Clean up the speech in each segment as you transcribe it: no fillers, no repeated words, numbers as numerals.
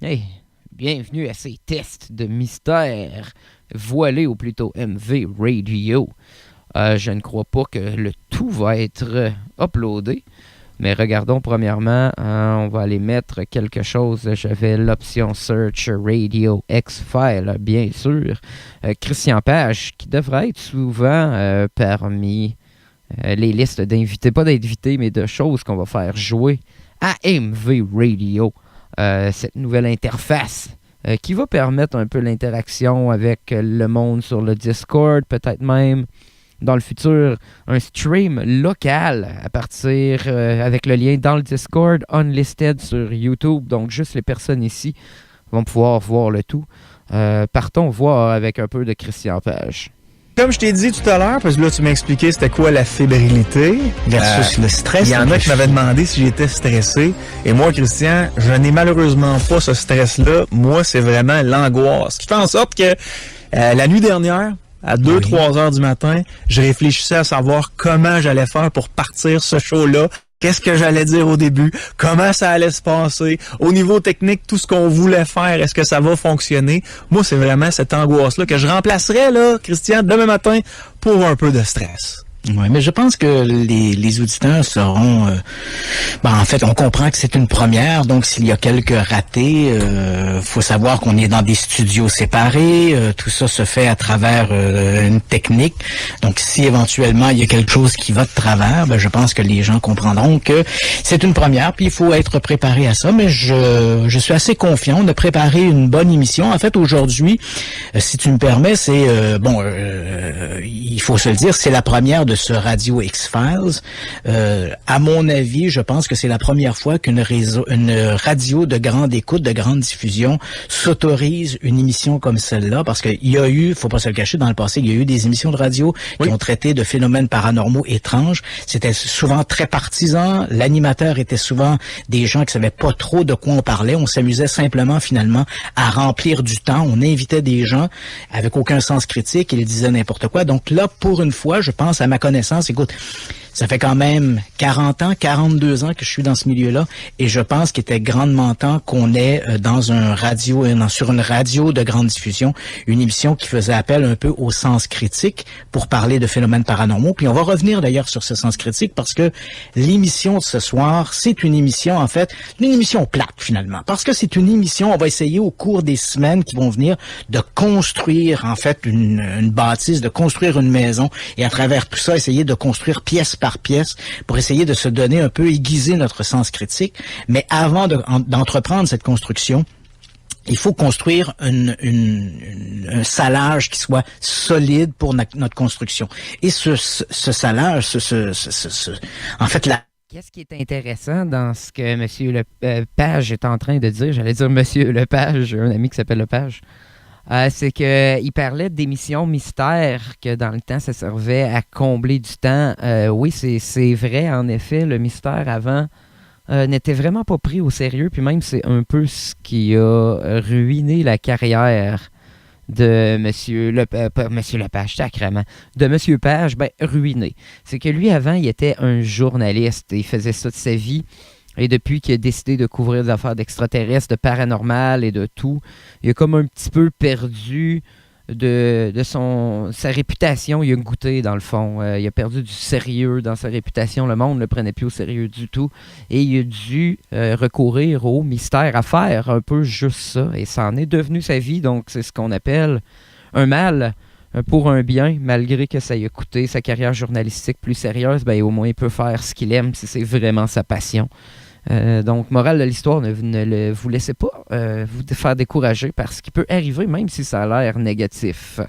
Hey, bienvenue à ces tests de mystère voilés, ou plutôt MV Radio. Je ne crois pas que le tout va être uploadé, mais regardons premièrement, on va aller mettre quelque chose. J'avais l'option Search Radio X-File, bien sûr. Christian Page, qui devrait être souvent parmi les listes d'invités, pas d'invités, mais de choses qu'on va faire jouer à MV Radio. Cette nouvelle interface qui va permettre un peu l'interaction avec le monde sur le Discord, peut-être même dans le futur un stream local à partir avec le lien dans le Discord, unlisted sur YouTube, donc juste les personnes ici vont pouvoir voir le tout. Partons voir avec un peu de Christian Page. Comme je t'ai dit tout à l'heure, parce que là, tu m'as expliqué c'était quoi la fébrilité versus le stress. Il y en a qui m'avaient demandé si j'étais stressé. Et moi, Christian, je n'ai malheureusement pas ce stress-là. Moi, c'est vraiment l'angoisse. Ce qui fait en sorte que la nuit dernière, à 2-3 heures du matin, je réfléchissais à savoir comment j'allais faire pour partir ce show-là. Qu'est-ce que j'allais dire au début? Comment ça allait se passer? Au niveau technique, tout ce qu'on voulait faire, est-ce que ça va fonctionner? Moi, c'est vraiment cette angoisse-là que je remplacerais, là, Christian, demain matin, pour un peu de stress. Oui, mais je pense que les auditeurs seront... en fait, on comprend que c'est une première, donc s'il y a quelques ratés, faut savoir qu'on est dans des studios séparés, tout ça se fait à travers une technique. Donc si éventuellement il y a quelque chose qui va de travers, je pense que les gens comprendront que c'est une première, puis il faut être préparé à ça, mais je suis assez confiant de préparer une bonne émission. En fait, aujourd'hui, si tu me permets, c'est... il faut se le dire, c'est la première de ce Radio X-Files. À mon avis, je pense que c'est la première fois qu'une radio de grande écoute, de grande diffusion s'autorise une émission comme celle-là, parce qu'il y a eu, faut pas se le cacher, dans le passé, il y a eu des émissions de radio qui ont traité de phénomènes paranormaux étranges. C'était souvent très partisan. L'animateur était souvent des gens qui savaient pas trop de quoi on parlait. On s'amusait simplement, finalement, à remplir du temps. On invitait des gens avec aucun sens critique. Ils disaient n'importe quoi. Donc là, pour une fois, je pense à ma connaissance, écoute, ça fait quand même 40 ans, 42 ans que je suis dans ce milieu-là, et je pense qu'il était grandement temps qu'on ait sur une radio de grande diffusion, une émission qui faisait appel un peu au sens critique pour parler de phénomènes paranormaux. Puis on va revenir d'ailleurs sur ce sens critique parce que l'émission de ce soir, c'est une émission, en fait, une émission plate finalement, parce que c'est une émission, on va essayer au cours des semaines qui vont venir de construire, en fait, une bâtisse, de construire une maison, et à travers tout ça, essayer de construire pièce par pièce pour essayer de se donner un peu, aiguiser notre sens critique. Mais avant d'entreprendre cette construction, il faut construire un salage qui soit solide pour notre construction. Et ce salage, en fait, Qu'est-ce qui est intéressant dans ce que M. Lepage est en train de dire? J'allais dire M. Lepage, j'ai un ami qui s'appelle Lepage. C'est qu'il parlait d'émissions mystères, que dans le temps, ça servait à combler du temps. Oui, c'est vrai, en effet, le mystère avant n'était vraiment pas pris au sérieux, puis même c'est un peu ce qui a ruiné la carrière de Monsieur Lepage, sacrément, de Monsieur Page, ruiné. C'est que lui, avant, il était un journaliste, et il faisait ça de sa vie. Et depuis qu'il a décidé de couvrir des affaires d'extraterrestres, de paranormal et de tout, il a comme un petit peu perdu de sa réputation. Il a goûté, dans le fond. Il a perdu du sérieux dans sa réputation. Le monde ne le prenait plus au sérieux du tout. Et il a dû recourir au mystère, à faire un peu juste ça. Et ça en est devenu sa vie. Donc, c'est ce qu'on appelle un mal pour un bien, malgré que ça ait coûté sa carrière journalistique plus sérieuse. Au moins, il peut faire ce qu'il aime si c'est vraiment sa passion. Donc, morale de l'histoire, ne vous laissez pas vous faire décourager par ce qui peut arriver, même si ça a l'air négatif.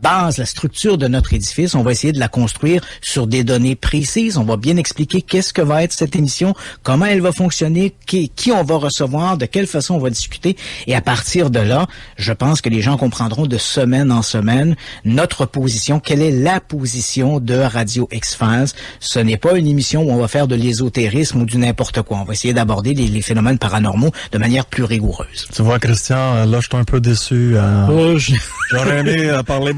La structure de notre édifice, on va essayer de la construire sur des données précises. On va bien expliquer qu'est-ce que va être cette émission, comment elle va fonctionner, qui on va recevoir, de quelle façon on va discuter. Et à partir de là, je pense que les gens comprendront de semaine en semaine notre position, quelle est la position de Radio X-Files. Ce n'est pas une émission où on va faire de l'ésotérisme ou du n'importe quoi. On va essayer d'aborder les phénomènes paranormaux de manière plus rigoureuse. Tu vois, Christian, là, je suis un peu déçu. J'aurais aimé parler...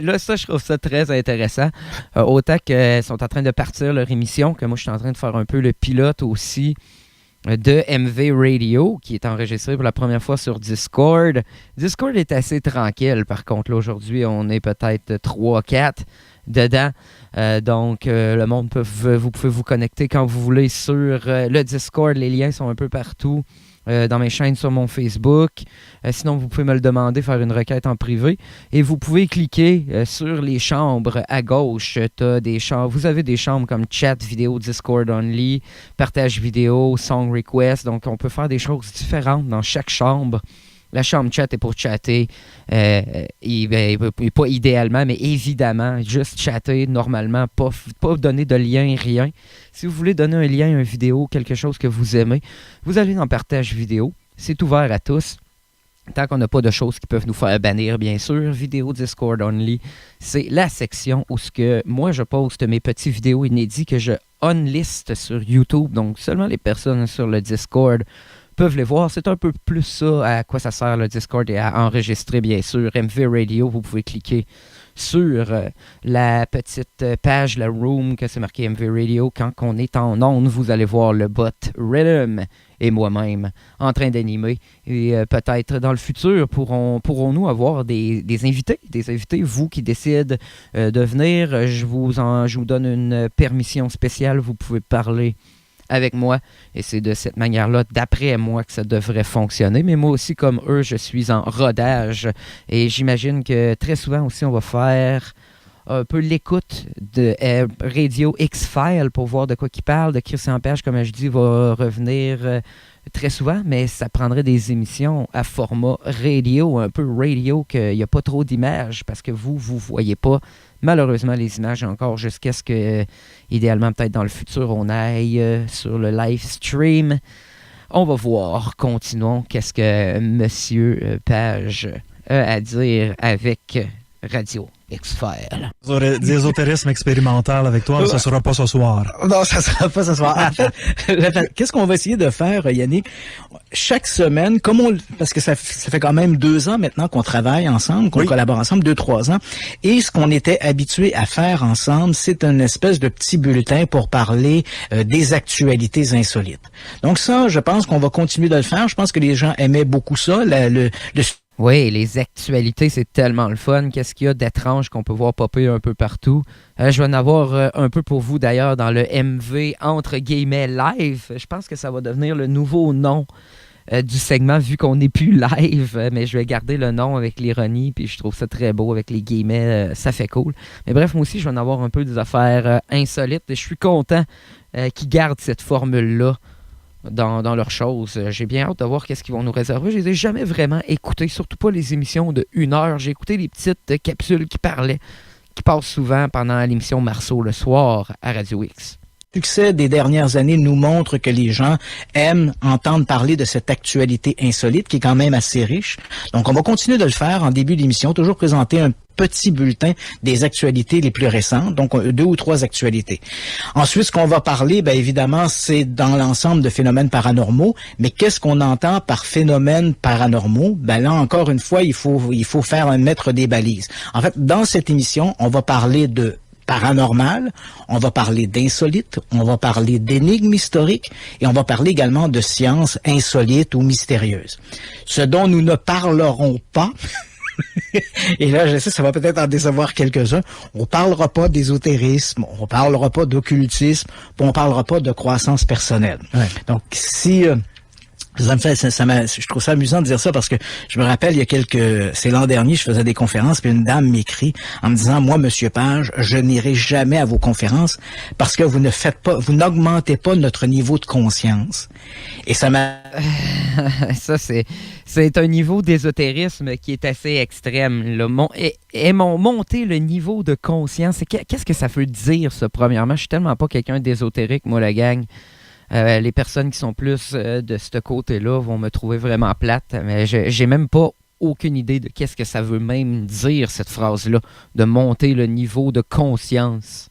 Là, ça, je trouve ça très intéressant. Autant qu'ils sont en train de partir leur émission, que moi, je suis en train de faire un peu le pilote aussi de MV Radio, qui est enregistré pour la première fois sur Discord. Discord est assez tranquille, par contre. Là, aujourd'hui, on est peut-être 3-4 dedans. Donc, le monde vous pouvez vous connecter quand vous voulez sur le Discord. Les liens sont un peu partout. Dans mes chaînes sur mon Facebook. Sinon, vous pouvez me le demander, faire une requête en privé. Et vous pouvez cliquer sur les chambres à gauche. Vous avez des chambres comme chat, vidéo, Discord only, partage vidéo, song request. Donc, on peut faire des choses différentes dans chaque chambre. La chambre chat est pour chatter, pas idéalement, mais évidemment, juste chatter normalement, pas donner de lien, rien. Si vous voulez donner un lien, une vidéo, quelque chose que vous aimez, vous allez dans partage vidéo. C'est ouvert à tous. Tant qu'on n'a pas de choses qui peuvent nous faire bannir, bien sûr, vidéo Discord only, c'est la section où moi je poste mes petits vidéos inédits que je unlist sur YouTube. Donc seulement les personnes sur le Discord peuvent les voir. C'est un peu plus ça à quoi ça sert le Discord et à enregistrer, bien sûr. MV Radio, vous pouvez cliquer sur la petite page, la room, que c'est marqué MV Radio. Quand on est en onde, vous allez voir le bot Rhythm et moi-même en train d'animer. Et peut-être dans le futur, pourrons-nous avoir des invités, vous qui décidez de venir. Je vous donne une permission spéciale. Vous pouvez parler avec moi, et c'est de cette manière-là, d'après moi, que ça devrait fonctionner. Mais moi aussi, comme eux, je suis en rodage, et j'imagine que très souvent aussi, on va faire un peu l'écoute de Radio X-File pour voir de quoi il parle. De Christian Page, comme je dis, va revenir très souvent, mais ça prendrait des émissions à format radio, un peu radio, qu'il n'y a pas trop d'images, parce que vous voyez pas malheureusement les images encore jusqu'à ce que, idéalement, peut-être dans le futur, on aille sur le live stream. On va voir. Continuons. Qu'est-ce que M. Page a à dire avec Radio X-File? D'ésotérisme expérimental avec toi, mais ça sera pas ce soir. Non, ça sera pas ce soir. En fait, qu'est-ce qu'on va essayer de faire, Yannick? Chaque semaine, parce que ça fait quand même 2 ans maintenant qu'on travaille ensemble, qu'on collabore ensemble, 2-3 ans, et ce qu'on était habitué à faire ensemble, c'est une espèce de petit bulletin pour parler des actualités insolites. Donc ça, je pense qu'on va continuer de le faire. Je pense que les gens aimaient beaucoup ça. Oui, les actualités, c'est tellement le fun. Qu'est-ce qu'il y a d'étrange qu'on peut voir popper un peu partout? Je vais en avoir un peu pour vous, d'ailleurs, dans le MV, entre guillemets, live. Je pense que ça va devenir le nouveau nom du segment, vu qu'on n'est plus live. Mais je vais garder le nom avec l'ironie, puis je trouve ça très beau avec les guillemets. Ça fait cool. Mais bref, moi aussi, je vais en avoir un peu des affaires insolites. Et je suis content qu'ils gardent cette formule-là dans leurs choses. J'ai bien hâte de voir qu'est-ce qu'ils vont nous réserver. Je les ai jamais vraiment écoutés, surtout pas les émissions de 1 heure. J'ai écouté les petites capsules qui passent souvent pendant l'émission Marceau le soir à Radio X. Le succès des dernières années nous montre que les gens aiment entendre parler de cette actualité insolite qui est quand même assez riche. Donc, on va continuer de le faire en début d'émission, toujours présenter un petit bulletin des actualités les plus récentes, donc 2 ou 3 actualités. Ensuite, ce qu'on va parler, bien évidemment, c'est dans l'ensemble de phénomènes paranormaux, mais qu'est-ce qu'on entend par phénomènes paranormaux? Ben là, encore une fois, il faut mettre des balises. En fait, dans cette émission, on va parler de paranormal, on va parler d'insolites, on va parler d'énigmes historiques et on va parler également de sciences insolites ou mystérieuses. Ce dont nous ne parlerons pas, et là, je sais, ça va peut-être en décevoir quelques-uns, on parlera pas d'ésotérisme, on parlera pas d'occultisme, on parlera pas de croissance personnelle. Ouais. Donc, si... je trouve ça amusant de dire ça parce que je me rappelle, c'est l'an dernier, je faisais des conférences, puis une dame m'écrit en me disant, moi, Monsieur Page, je n'irai jamais à vos conférences parce que vous n'augmentez pas notre niveau de conscience. Et ça m'a... Ça, c'est un niveau d'ésotérisme qui est assez extrême. Monter le niveau de conscience, qu'est-ce que ça veut dire, ça, premièrement? Je suis tellement pas quelqu'un d'ésotérique, moi, la gang. Les personnes qui sont plus de ce côté-là vont me trouver vraiment plate, mais j'ai même pas aucune idée de qu'est-ce que ça veut même dire, cette phrase-là, de monter le niveau de conscience.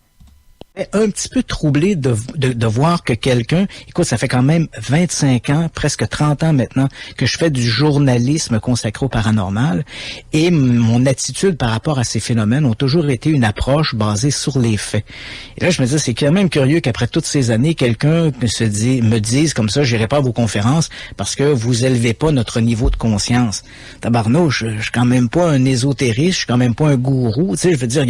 Un petit peu troublé de voir que quelqu'un, écoute, ça fait quand même 25 ans, presque 30 ans maintenant, que je fais du journalisme consacré au paranormal, et mon attitude par rapport à ces phénomènes ont toujours été une approche basée sur les faits. Et là, je me disais, c'est quand même curieux qu'après toutes ces années, quelqu'un me dise comme ça, j'irai pas à vos conférences parce que vous élevez pas notre niveau de conscience. Tabarnouche, je suis quand même pas un ésotériste, je suis quand même pas un gourou, tu sais, je veux dire,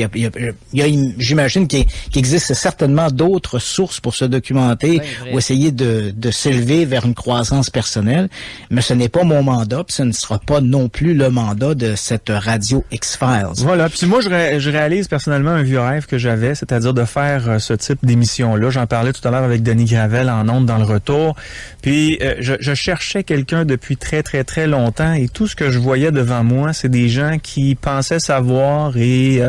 j'imagine qu'il existe certainement d'autres sources pour se documenter ou essayer de s'élever vers une croissance personnelle, mais ce n'est pas mon mandat, puis ce ne sera pas non plus le mandat de cette radio X-Files. Voilà, puis moi je réalise personnellement un vieux rêve que j'avais, c'est-à-dire de faire ce type d'émission-là. J'en parlais tout à l'heure avec Denis Gravel en ondes dans le retour, puis je cherchais quelqu'un depuis très très très longtemps, et tout ce que je voyais devant moi, c'est des gens qui pensaient savoir et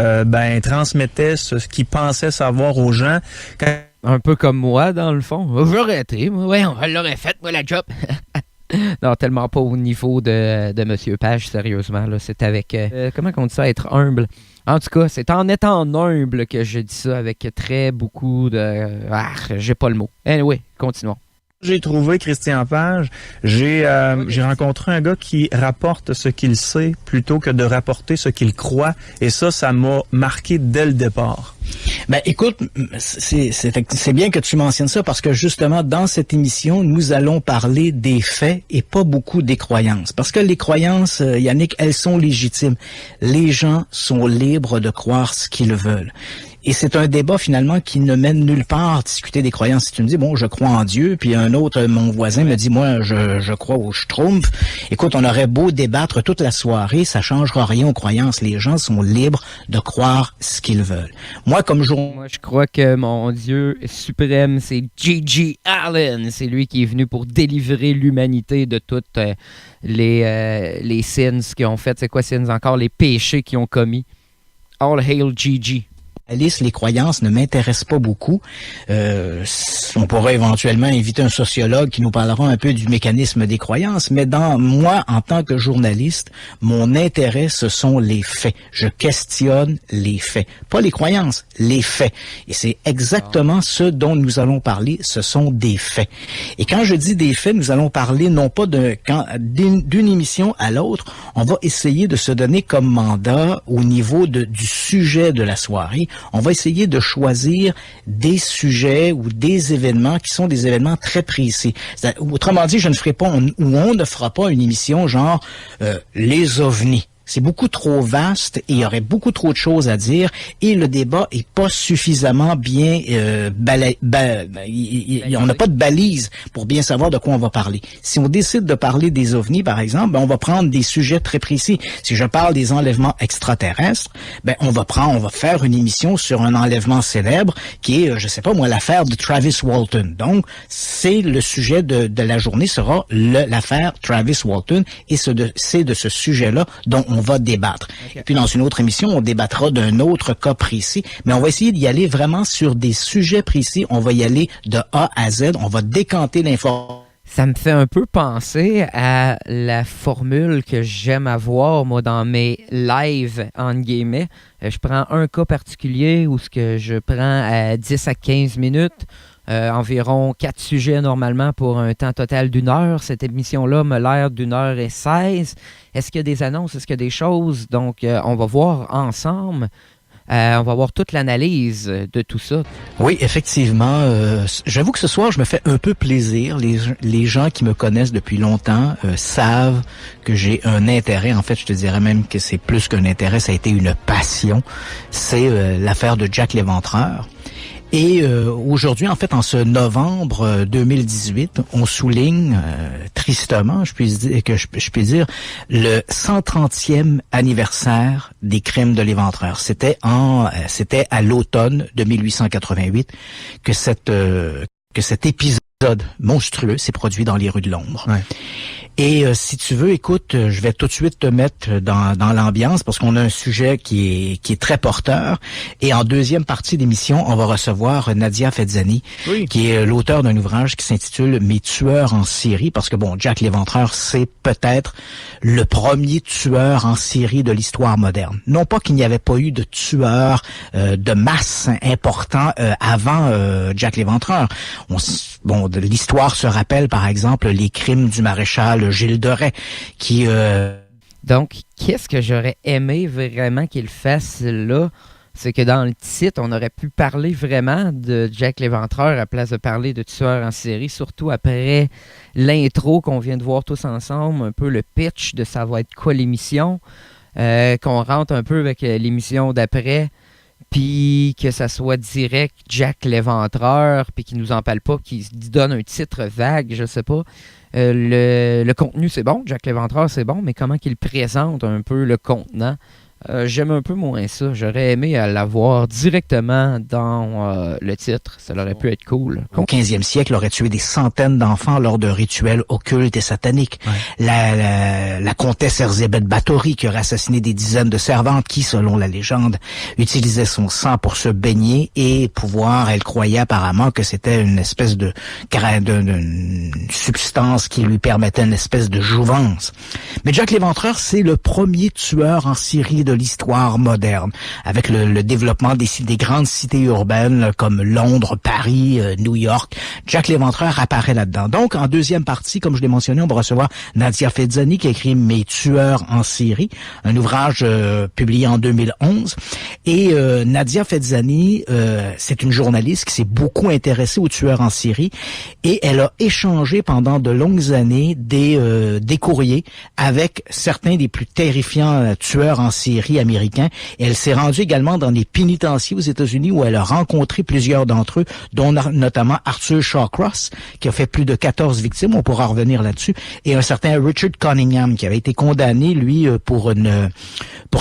transmettaient ce qu'ils pensaient savoir aux gens. Un peu comme moi, dans le fond. J'aurais été, moi. Ouais, on l'aurait fait, moi, la job. Non, tellement pas au niveau de M. Page, sérieusement. Là. C'est avec... comment on dit ça, être humble? En tout cas, c'est en étant humble que je dis ça, avec très beaucoup de... j'ai pas le mot. Anyway, continuons. J'ai trouvé Christian Page, j'ai rencontré un gars qui rapporte ce qu'il sait plutôt que de rapporter ce qu'il croit, et ça m'a marqué dès le départ. Ben écoute, c'est bien que tu mentionnes ça, parce que justement dans cette émission, nous allons parler des faits et pas beaucoup des croyances, parce que les croyances, Yannick, elles sont légitimes. Les gens sont libres de croire ce qu'ils veulent. Et c'est un débat finalement qui ne mène nulle part, discuter des croyances. Si tu me dis, bon, je crois en Dieu, puis un autre, mon voisin me dit, moi, je crois au Schtroumpf. Écoute, on aurait beau débattre toute la soirée, ça changera rien aux croyances. Les gens sont libres de croire ce qu'ils veulent. Moi, je crois que mon Dieu suprême, c'est G.G. Allen. C'est lui qui est venu pour délivrer l'humanité de toutes les sins qu'ils ont fait. C'est quoi sins encore? Les péchés qu'ils ont commis. All hail G.G. Alice, les croyances ne m'intéressent pas beaucoup. On pourrait éventuellement inviter un sociologue qui nous parlera un peu du mécanisme des croyances, mais moi, en tant que journaliste, mon intérêt, ce sont les faits. Je questionne les faits. Pas les croyances, les faits. Et c'est exactement ce dont nous allons parler, ce sont des faits. Et quand je dis des faits, nous allons parler non pas d'une émission à l'autre, on va essayer de se donner comme mandat au niveau du sujet de la soirée. On va essayer de choisir des sujets ou des événements qui sont des événements très précis. Autrement dit, on ne fera pas une émission genre les ovnis. C'est beaucoup trop vaste et il y aurait beaucoup trop de choses à dire, et le débat est pas suffisamment bien on n'a pas de balise pour bien savoir de quoi on va parler. Si on décide de parler des ovnis, par exemple, on va prendre des sujets très précis. Si je parle des enlèvements extraterrestres, on va faire une émission sur un enlèvement célèbre qui est, je sais pas moi, l'affaire de Travis Walton. Donc, c'est le sujet de la journée sera l'affaire Travis Walton, et c'est de ce sujet-là dont on va débattre. Okay. Et puis dans une autre émission, on débattra d'un autre cas précis, mais on va essayer d'y aller vraiment sur des sujets précis. On va y aller de A à Z, on va décanter l'information. Ça me fait un peu penser à la formule que j'aime avoir, moi, dans mes lives, entre guillemets. Je prends un cas particulier où je prends à 10 à 15 minutes, environ 4 sujets normalement pour un temps total d'1 heure. Cette émission-là me l'air d'1h16. Est-ce qu'il y a des annonces? Est-ce qu'il y a des choses? Donc, on va voir ensemble. On va voir toute l'analyse de tout ça. Oui, effectivement. J'avoue que ce soir, je me fais un peu plaisir. Les gens qui me connaissent depuis longtemps savent que j'ai un intérêt. En fait, je te dirais même que c'est plus qu'un intérêt, ça a été une passion. C'est l'affaire de Jack l'Éventreur. Et aujourd'hui, en fait, en ce novembre 2018, on souligne tristement, je puis dire, le 130e anniversaire des crimes de l'Éventreur. C'était à l'automne de 1888 que cet épisode monstrueux s'est produit dans les rues de Londres. Ouais. Et si tu veux, écoute, je vais tout de suite te mettre dans l'ambiance parce qu'on a un sujet qui est très porteur. Et en deuxième partie d'émission, on va recevoir Nadia Fezzani, qui est l'auteur d'un ouvrage qui s'intitule « Mes tueurs en série », parce que bon, Jack l'Éventreur, c'est peut-être le premier tueur en série de l'histoire moderne. Non pas qu'il n'y avait pas eu de tueurs de masse importants avant Jack l'Éventreur. L'histoire se rappelle, par exemple, les crimes du maréchal Gilles de Rais, qui... Donc, qu'est-ce que j'aurais aimé vraiment qu'il fasse là? C'est que dans le titre, on aurait pu parler vraiment de Jack l'Éventreur à place de parler de tueur en série, surtout après l'intro qu'on vient de voir tous ensemble, un peu le pitch de ça va être quoi l'émission, qu'on rentre un peu avec l'émission d'après, puis que ça soit direct Jack l'Éventreur, puis qu'il nous en parle pas, qu'il donne un titre vague, je sais pas. Le contenu, c'est bon, Jack l'Éventreur, c'est bon, mais comment qu'il présente un peu le contenant, j'aime un peu moins ça. J'aurais aimé l'avoir directement dans le titre. Ça aurait pu être cool. Au 15e siècle, aurait tué des centaines d'enfants lors de rituels occultes et sataniques. Ouais. La comtesse Erzébeth Báthory, qui aurait assassiné des dizaines de servantes qui, selon la légende, utilisait son sang pour se baigner et pouvoir, elle croyait apparemment que c'était une espèce de substance qui lui permettait une espèce de jouvence. Mais Jack l'Éventreur, c'est le premier tueur en série de l'histoire moderne, avec le développement des grandes cités urbaines comme Londres, Paris, New York. Jack l'Éventreur apparaît là-dedans. Donc, en deuxième partie, comme je l'ai mentionné, on va recevoir Nadia Fezzani qui a écrit « Mes tueurs en série », un ouvrage publié en 2011. Et Nadia Fezzani, c'est une journaliste qui s'est beaucoup intéressée aux tueurs en série et elle a échangé pendant de longues années des courriers avec certains des plus terrifiants tueurs en série américains. Et elle s'est rendue également dans des pénitenciers aux États-Unis où elle a rencontré plusieurs d'entre eux, dont notamment Arthur Shawcross, qui a fait plus de 14 victimes, on pourra revenir là-dessus, et un certain Richard Cunningham, qui avait été condamné, lui, pour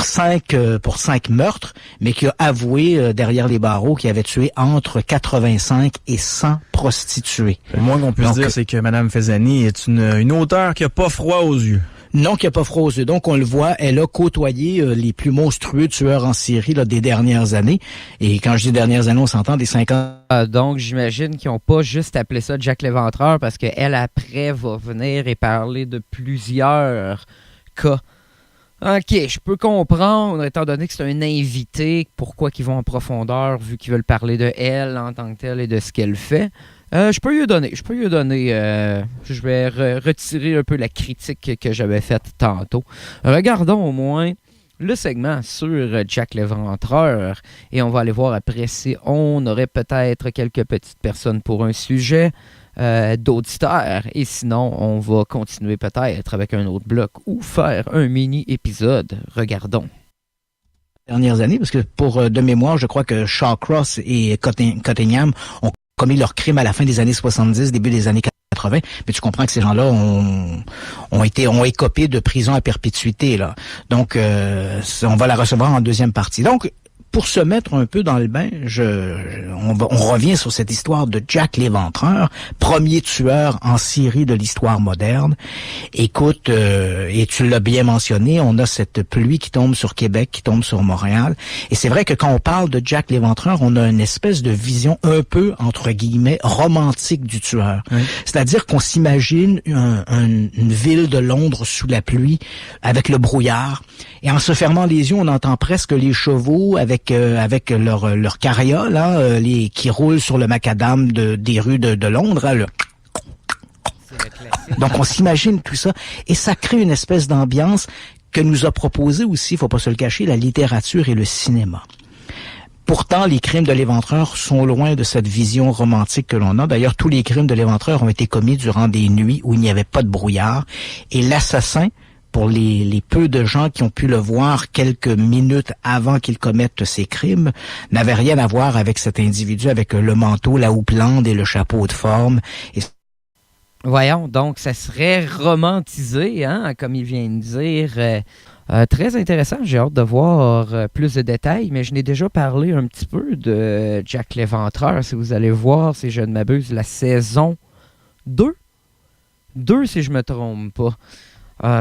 5 meurtres, mais qui a avoué derrière les barreaux qu'il avait tué entre 85 et 100 prostituées. Le moins qu'on puisse dire, c'est que Mme Fezzani est une auteure qui a pas froid aux yeux. Non, qui n'a pas froid aux yeux. Donc, on le voit, elle a côtoyé les plus monstrueux tueurs en série des dernières années. Et quand je dis dernières années, on s'entend des 50. Donc, j'imagine qu'ils n'ont pas juste appelé ça Jack l'Éventreur parce qu'elle, après, va venir et parler de plusieurs cas. OK, je peux comprendre, étant donné que c'est un invité, pourquoi qu'ils vont en profondeur, vu qu'ils veulent parler de elle en tant que telle et de ce qu'elle fait. Je peux lui donner. Je vais retirer un peu la critique que j'avais faite tantôt. Regardons au moins le segment sur Jack l'Éventreur et on va aller voir après si on aurait peut-être quelques petites personnes pour un sujet d'auditeurs et sinon on va continuer peut-être avec un autre bloc ou faire un mini-épisode. Regardons. Dernières années, parce que pour de mémoire, je crois que Shawcross et Cunningham ont commis leur crime à la fin des années 70, début des années 80, mais tu comprends que ces gens-là ont écopé de prison à perpétuité, là. Donc, on va la recevoir en deuxième partie. Donc, pour se mettre un peu dans le bain, on revient sur cette histoire de Jack l'Éventreur, premier tueur en série de l'histoire moderne. Écoute, et tu l'as bien mentionné, on a cette pluie qui tombe sur Québec, qui tombe sur Montréal. Et c'est vrai que quand on parle de Jack l'Éventreur, on a une espèce de vision un peu, entre guillemets, romantique du tueur. Oui. C'est-à-dire qu'on s'imagine une ville de Londres sous la pluie, avec le brouillard. Et en se fermant les yeux, on entend presque les chevaux avec leur carriole, hein, qui roulent sur le macadam des rues de Londres. Hein, Donc on s'imagine tout ça et ça crée une espèce d'ambiance que nous a proposé aussi, il faut pas se le cacher, la littérature et le cinéma. Pourtant, les crimes de l'Éventreur sont loin de cette vision romantique que l'on a. D'ailleurs, tous les crimes de l'Éventreur ont été commis durant des nuits où il n'y avait pas de brouillard et l'assassin, pour les peu de gens qui ont pu le voir quelques minutes avant qu'il commette ses crimes, n'avait rien à voir avec cet individu, avec le manteau, la houppelande et le chapeau de forme. Voyons, donc ça serait romantisé, hein, comme il vient de dire. Très intéressant, j'ai hâte de voir plus de détails, mais je n'ai déjà parlé un petit peu de Jack l'Éventreur. Si vous allez voir, si je ne m'abuse, la saison 2 2 si je me trompe pas.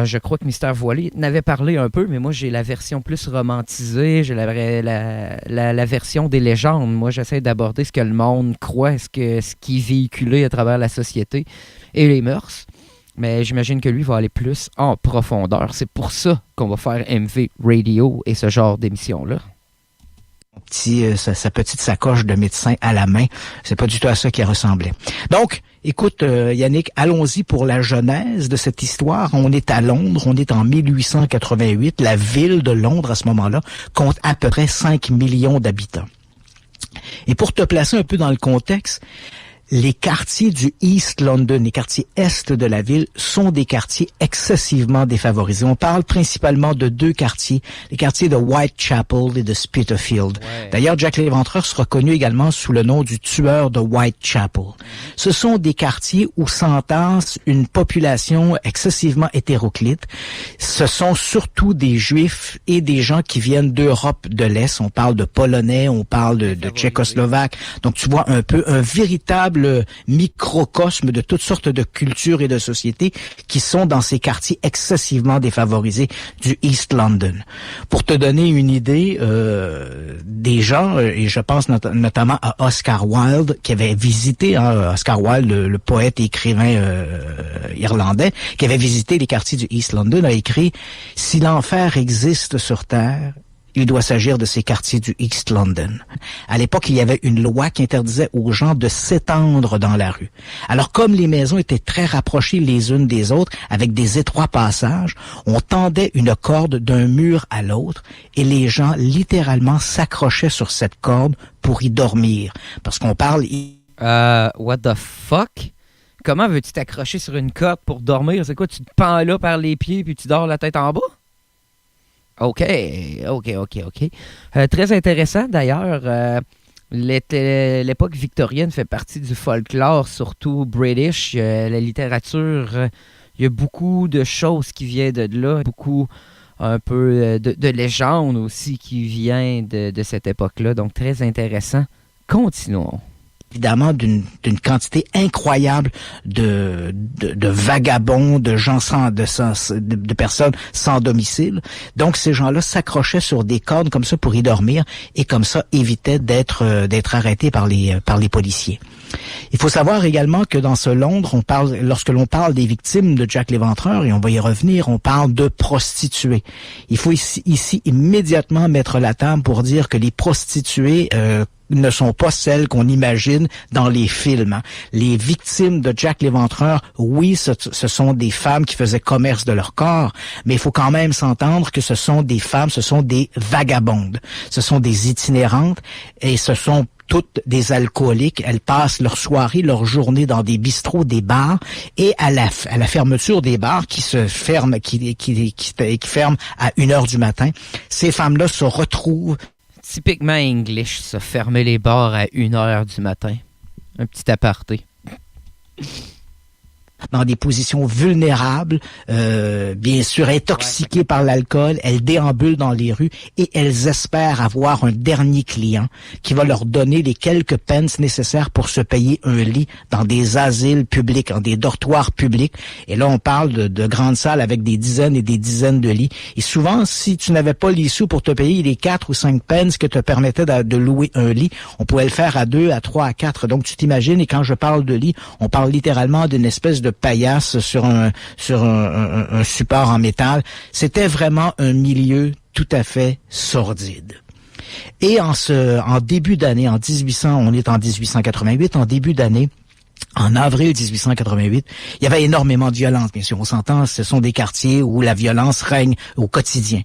Je crois que Mystère Voilé n'avait parlé un peu, mais moi, j'ai la version plus romantisée, j'ai la version des légendes. Moi, j'essaie d'aborder ce que le monde croit, ce qui est véhiculé à travers la société et les mœurs. Mais j'imagine que lui va aller plus en profondeur. C'est pour ça qu'on va faire MV Radio et ce genre d'émission-là. Sa petite sacoche de médecin à la main, c'est pas du tout à ça qu'il ressemblait. Donc, écoute, Yannick, allons-y pour la genèse de cette histoire. On est à Londres, on est en 1888. La ville de Londres, à ce moment-là, compte à peu près 5 millions d'habitants. Et pour te placer un peu dans le contexte, les quartiers du East London, les quartiers est de la ville, sont des quartiers excessivement défavorisés. On parle principalement de 2 quartiers, les quartiers de Whitechapel et de Spitalfield. Ouais. D'ailleurs, Jack l'Éventreur sera connu également sous le nom du tueur de Whitechapel. Ce sont des quartiers où s'entasse une population excessivement hétéroclite. Ce sont surtout des Juifs et des gens qui viennent d'Europe de l'Est. On parle de Polonais, on parle de Tchécoslovaques. Donc, tu vois un peu un véritable microcosme de toutes sortes de cultures et de sociétés qui sont dans ces quartiers excessivement défavorisés du East London. Pour te donner une idée des gens, et je pense notamment à Oscar Wilde, qui avait visité, Oscar Wilde, le poète et écrivain irlandais, qui avait visité les quartiers du East London, a écrit « Si l'enfer existe sur Terre, il doit s'agir de ces quartiers du East London. » À l'époque, il y avait une loi qui interdisait aux gens de s'étendre dans la rue. Alors, comme les maisons étaient très rapprochées les unes des autres, avec des étroits passages, on tendait une corde d'un mur à l'autre et les gens, littéralement, s'accrochaient sur cette corde pour y dormir. Parce qu'on parle... What the fuck? Comment veux-tu t'accrocher sur une corde pour dormir? C'est quoi, tu te pends là par les pieds puis tu dors la tête en bas? OK. Très intéressant, d'ailleurs. L'époque victorienne fait partie du folklore, surtout british. La littérature, il y a beaucoup de choses qui viennent de là. Beaucoup, un peu, de légendes aussi qui viennent de cette époque-là. Donc, très intéressant. Continuons. Évidemment d'une quantité incroyable de vagabonds, de gens de personnes sans domicile. Donc ces gens-là s'accrochaient sur des cordes comme ça pour y dormir et comme ça évitaient d'être arrêtés par les policiers. Il faut savoir également que dans ce Londres, lorsque l'on parle des victimes de Jack l'Éventreur, et on va y revenir, on parle de prostituées. Il faut ici immédiatement mettre la table pour dire que les prostituées ne sont pas celles qu'on imagine dans les films. Les victimes de Jack l'Éventreur, oui, ce sont des femmes qui faisaient commerce de leur corps, mais il faut quand même s'entendre que ce sont des femmes, ce sont des vagabondes, ce sont des itinérantes et ce sont toutes des alcooliques. Elles passent leur soirée, leur journée dans des bistrots, des bars, et à la fermeture des bars qui se ferment, qui ferment à 1h du matin, ces femmes-là se retrouvent. Typiquement English, ça, fermer les bars à 1h du matin. Un petit aparté. Dans des positions vulnérables, bien sûr intoxiquées par l'alcool, elles déambulent dans les rues et elles espèrent avoir un dernier client qui va leur donner les quelques pence nécessaires pour se payer un lit dans des asiles publics, dans des dortoirs publics. Et là, on parle de grandes salles avec des dizaines et des dizaines de lits. Et souvent, si tu n'avais pas les sous pour te payer les 4 ou 5 pence que te permettait de louer un lit, on pouvait le faire à 2, à 3, à 4. Donc, tu t'imagines, et quand je parle de lit, on parle littéralement d'une espèce de paillasse sur un support en métal. C'était vraiment un milieu tout à fait sordide. Et en début d'année, on est en 1888, en début d'année, en avril 1888, il y avait énormément de violence, bien sûr. On s'entend, ce sont des quartiers où la violence règne au quotidien.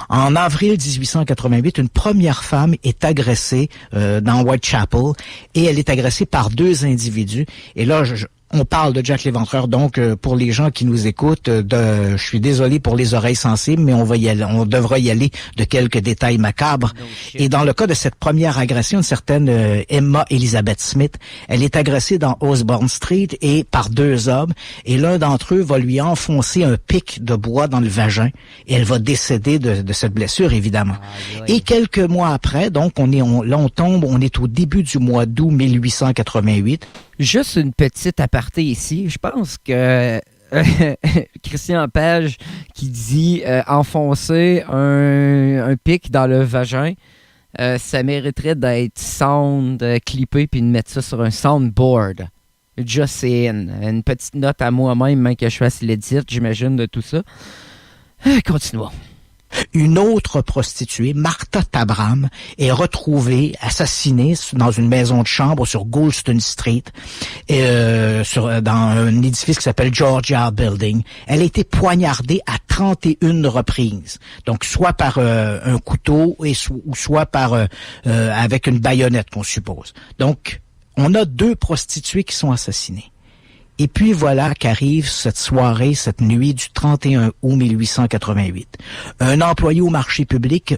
En avril 1888, une première femme est agressée dans Whitechapel et elle est agressée par 2 individus. Et là, on parle de Jack l'Éventreur, donc pour les gens qui nous écoutent, je suis désolé pour les oreilles sensibles, mais on devra y aller de quelques détails macabres. Et dans le cas de cette première agression, une certaine Emma Elizabeth Smith, elle est agressée dans Osborne Street et par 2 hommes, et l'un d'entre eux va lui enfoncer un pic de bois dans le vagin, et elle va décéder de cette blessure, évidemment. Et quelques mois après, donc on est au début du mois d'août 1888. Juste une petite aparté ici. Je pense que Christian Page qui dit enfoncer un pic dans le vagin, ça mériterait d'être sound clippé puis de mettre ça sur un soundboard. Just saying. Une petite note à moi-même, même que je fasse l'édit, j'imagine, de tout ça. Continuons. Une autre prostituée, Martha Tabram, est retrouvée assassinée dans une maison de chambre sur Goulston Street, dans un édifice qui s'appelle Georgia Building. Elle a été poignardée à 31 reprises, donc soit par un couteau ou soit par avec une baïonnette, qu'on suppose. Donc, on a 2 prostituées qui sont assassinées. Et puis voilà qu'arrive cette soirée, cette nuit du 31 août 1888. Un employé au marché public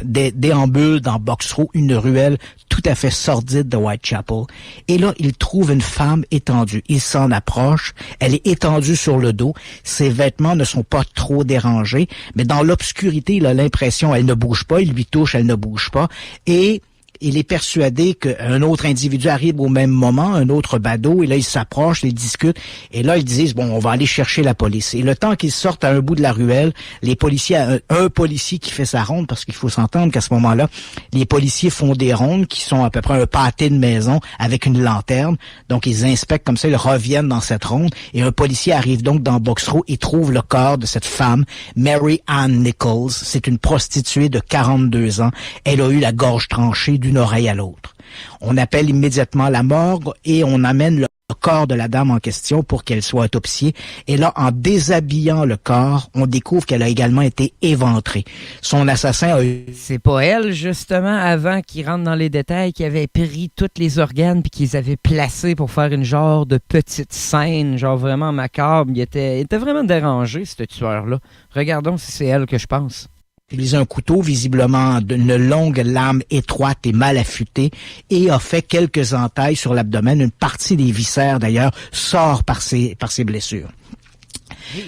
déambule dans Box Row, une ruelle tout à fait sordide de Whitechapel. Et là, il trouve une femme étendue. Il s'en approche. Elle est étendue sur le dos. Ses vêtements ne sont pas trop dérangés, mais dans l'obscurité, il a l'impression, elle ne bouge pas. Il lui touche, elle ne bouge pas. Et il est persuadé qu'un autre individu arrive au même moment, un autre badaud, et là, ils s'approchent, ils discutent, et là, ils disent, bon, on va aller chercher la police. Et le temps qu'ils sortent à un bout de la ruelle, les policiers, un policier qui fait sa ronde, parce qu'il faut s'entendre qu'à ce moment-là, les policiers font des rondes qui sont à peu près un pâté de maison avec une lanterne. Donc, ils inspectent comme ça, ils reviennent dans cette ronde, et un policier arrive donc dans Box Row et trouve le corps de cette femme, Mary Ann Nichols. C'est une prostituée de 42 ans. Elle a eu la gorge tranchée d'une oreille à l'autre. On appelle immédiatement la morgue et on amène le corps de la dame en question pour qu'elle soit autopsiée. Et là, en déshabillant le corps, on découvre qu'elle a également été éventrée. Son assassin a eu... C'est pas elle, justement, avant qu'ils rentrent dans les détails, qui avait pris tous les organes puis qu'ils avaient placés pour faire une genre de petite scène, genre vraiment macabre. Il était vraiment dérangé, ce tueur-là. Regardons si c'est elle que je pense. Utilisé un couteau, visiblement d'une longue lame étroite et mal affûtée, et a fait quelques entailles sur l'abdomen. Une partie des viscères, d'ailleurs, sort par ses blessures.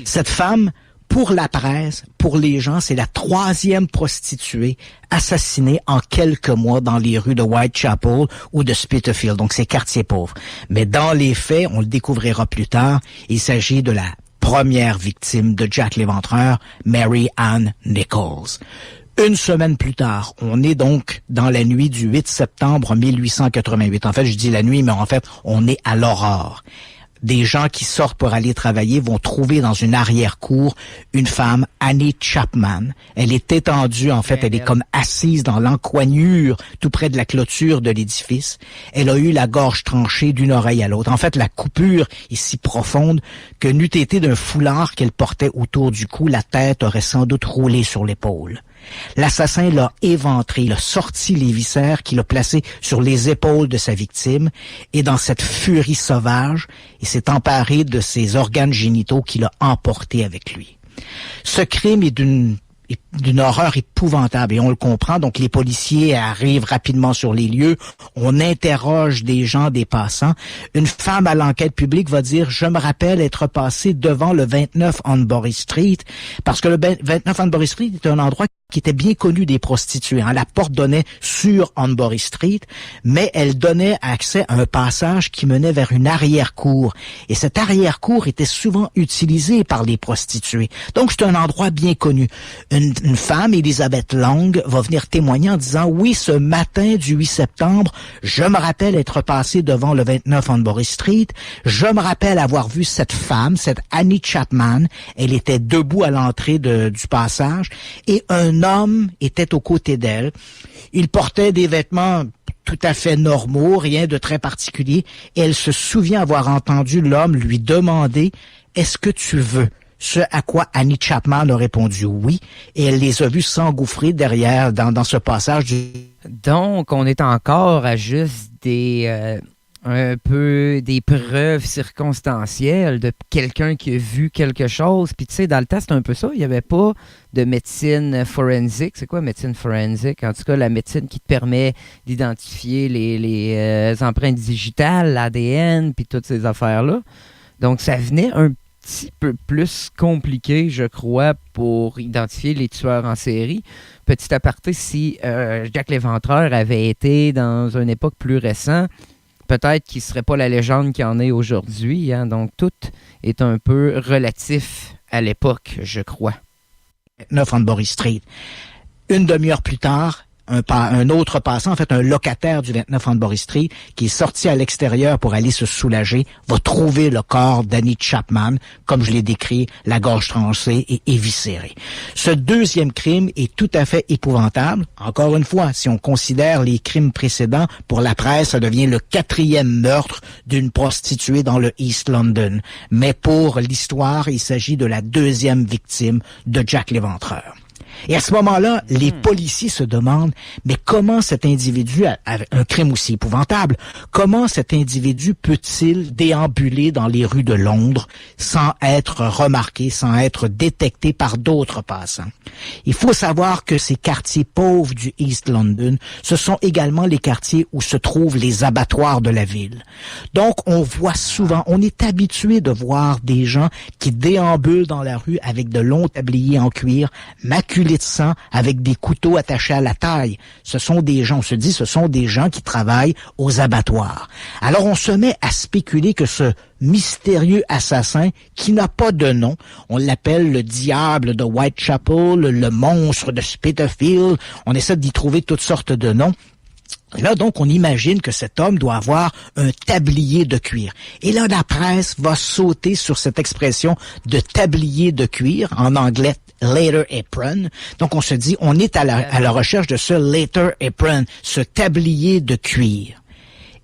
Cette femme, pour la presse, pour les gens, c'est la 3e prostituée assassinée en quelques mois dans les rues de Whitechapel ou de Spitalfield, donc ces quartiers pauvres. Mais dans les faits, on le découvrira plus tard, il s'agit de la première victime de Jack l'Éventreur, Mary Ann Nichols. Une semaine plus tard, on est donc dans la nuit du 8 septembre 1888. En fait, je dis la nuit, mais en fait, on est à l'aurore. Des gens qui sortent pour aller travailler vont trouver dans une arrière-cour une femme, Annie Chapman. Elle est étendue, en fait, elle est comme assise dans l'encoignure, tout près de la clôture de l'édifice. Elle a eu la gorge tranchée d'une oreille à l'autre. En fait, la coupure est si profonde que n'eût été d'un foulard qu'elle portait autour du cou, la tête aurait sans doute roulé sur l'épaule. L'assassin l'a éventré, il a sorti les viscères qu'il a placés sur les épaules de sa victime et dans cette furie sauvage, il s'est emparé de ses organes génitaux qu'il a emportés avec lui. Ce crime est d'une horreur épouvantable et on le comprend. Donc les policiers arrivent rapidement sur les lieux, on interroge des gens, des passants. Une femme à l'enquête publique va dire « Je me rappelle être passé devant le 29 Hanbury Street » parce que le 29 Hanbury Street est un endroit qui était bien connu des prostituées. La porte donnait sur Hanbury Street, mais elle donnait accès à un passage qui menait vers une arrière-cour. Et cette arrière-cour était souvent utilisée par les prostituées. Donc c'est un endroit bien connu. Une femme, Elizabeth Long, va venir témoigner en disant « Oui, ce matin du 8 septembre, je me rappelle être passé devant le 29 Hanbury Street. Je me rappelle avoir vu cette femme, cette Annie Chapman. Elle était debout à l'entrée du passage et un homme était aux côtés d'elle. Il portait des vêtements tout à fait normaux, rien de très particulier. Et elle se souvient avoir entendu l'homme lui demander « Est-ce que tu veux ?» Ce à quoi Annie Chapman a répondu oui, et elle les a vus s'engouffrer derrière, dans ce passage Donc, on est encore à juste un peu des preuves circonstancielles de quelqu'un qui a vu quelque chose. Puis tu sais, dans le temps, c'est un peu ça. Il n'y avait pas de médecine forensique. C'est quoi médecine forensique? En tout cas, la médecine qui te permet d'identifier les empreintes digitales, l'ADN, puis toutes ces affaires-là. Donc, ça venait un petit peu plus compliqué, je crois, pour identifier les tueurs en série. Petit aparté, si Jack l'Éventreur avait été dans une époque plus récente, peut-être qu'il ne serait pas la légende qu'il en est aujourd'hui. Hein? Donc, tout est un peu relatif à l'époque, je crois. 9 on Boris Street. Une demi-heure plus tard, un autre passant, en fait un locataire du 29 on Boris Street, qui est sorti à l'extérieur pour aller se soulager, va trouver le corps d'Annie Chapman, comme je l'ai décrit, la gorge tranchée et éviscérée. Ce deuxième crime est tout à fait épouvantable. Encore une fois, si on considère les crimes précédents, pour la presse, ça devient le 4e meurtre d'une prostituée dans le East London. Mais pour l'histoire, il s'agit de la 2e victime de Jack l'Éventreur. Et à ce moment-là, les policiers se demandent, mais comment cet individu, avec un crime aussi épouvantable, comment cet individu peut-il déambuler dans les rues de Londres sans être remarqué, sans être détecté par d'autres passants? Il faut savoir que ces quartiers pauvres du East London, ce sont également les quartiers où se trouvent les abattoirs de la ville. Donc, on voit souvent, on est habitué de voir des gens qui déambulent dans la rue avec de longs tabliers en cuir, maculés de sang, avec des couteaux attachés à la taille. Ce sont des gens, on se dit, ce sont des gens qui travaillent aux abattoirs. Alors on se met à spéculer que ce mystérieux assassin, qui n'a pas de nom, on l'appelle le diable de Whitechapel, le monstre de Spitalfields, on essaie d'y trouver toutes sortes de noms. Là, donc, on imagine que cet homme doit avoir un tablier de cuir. Et là, la presse va sauter sur cette expression de tablier de cuir, en anglais later apron. Donc, on se dit, on est à la recherche de ce later apron, ce tablier de cuir.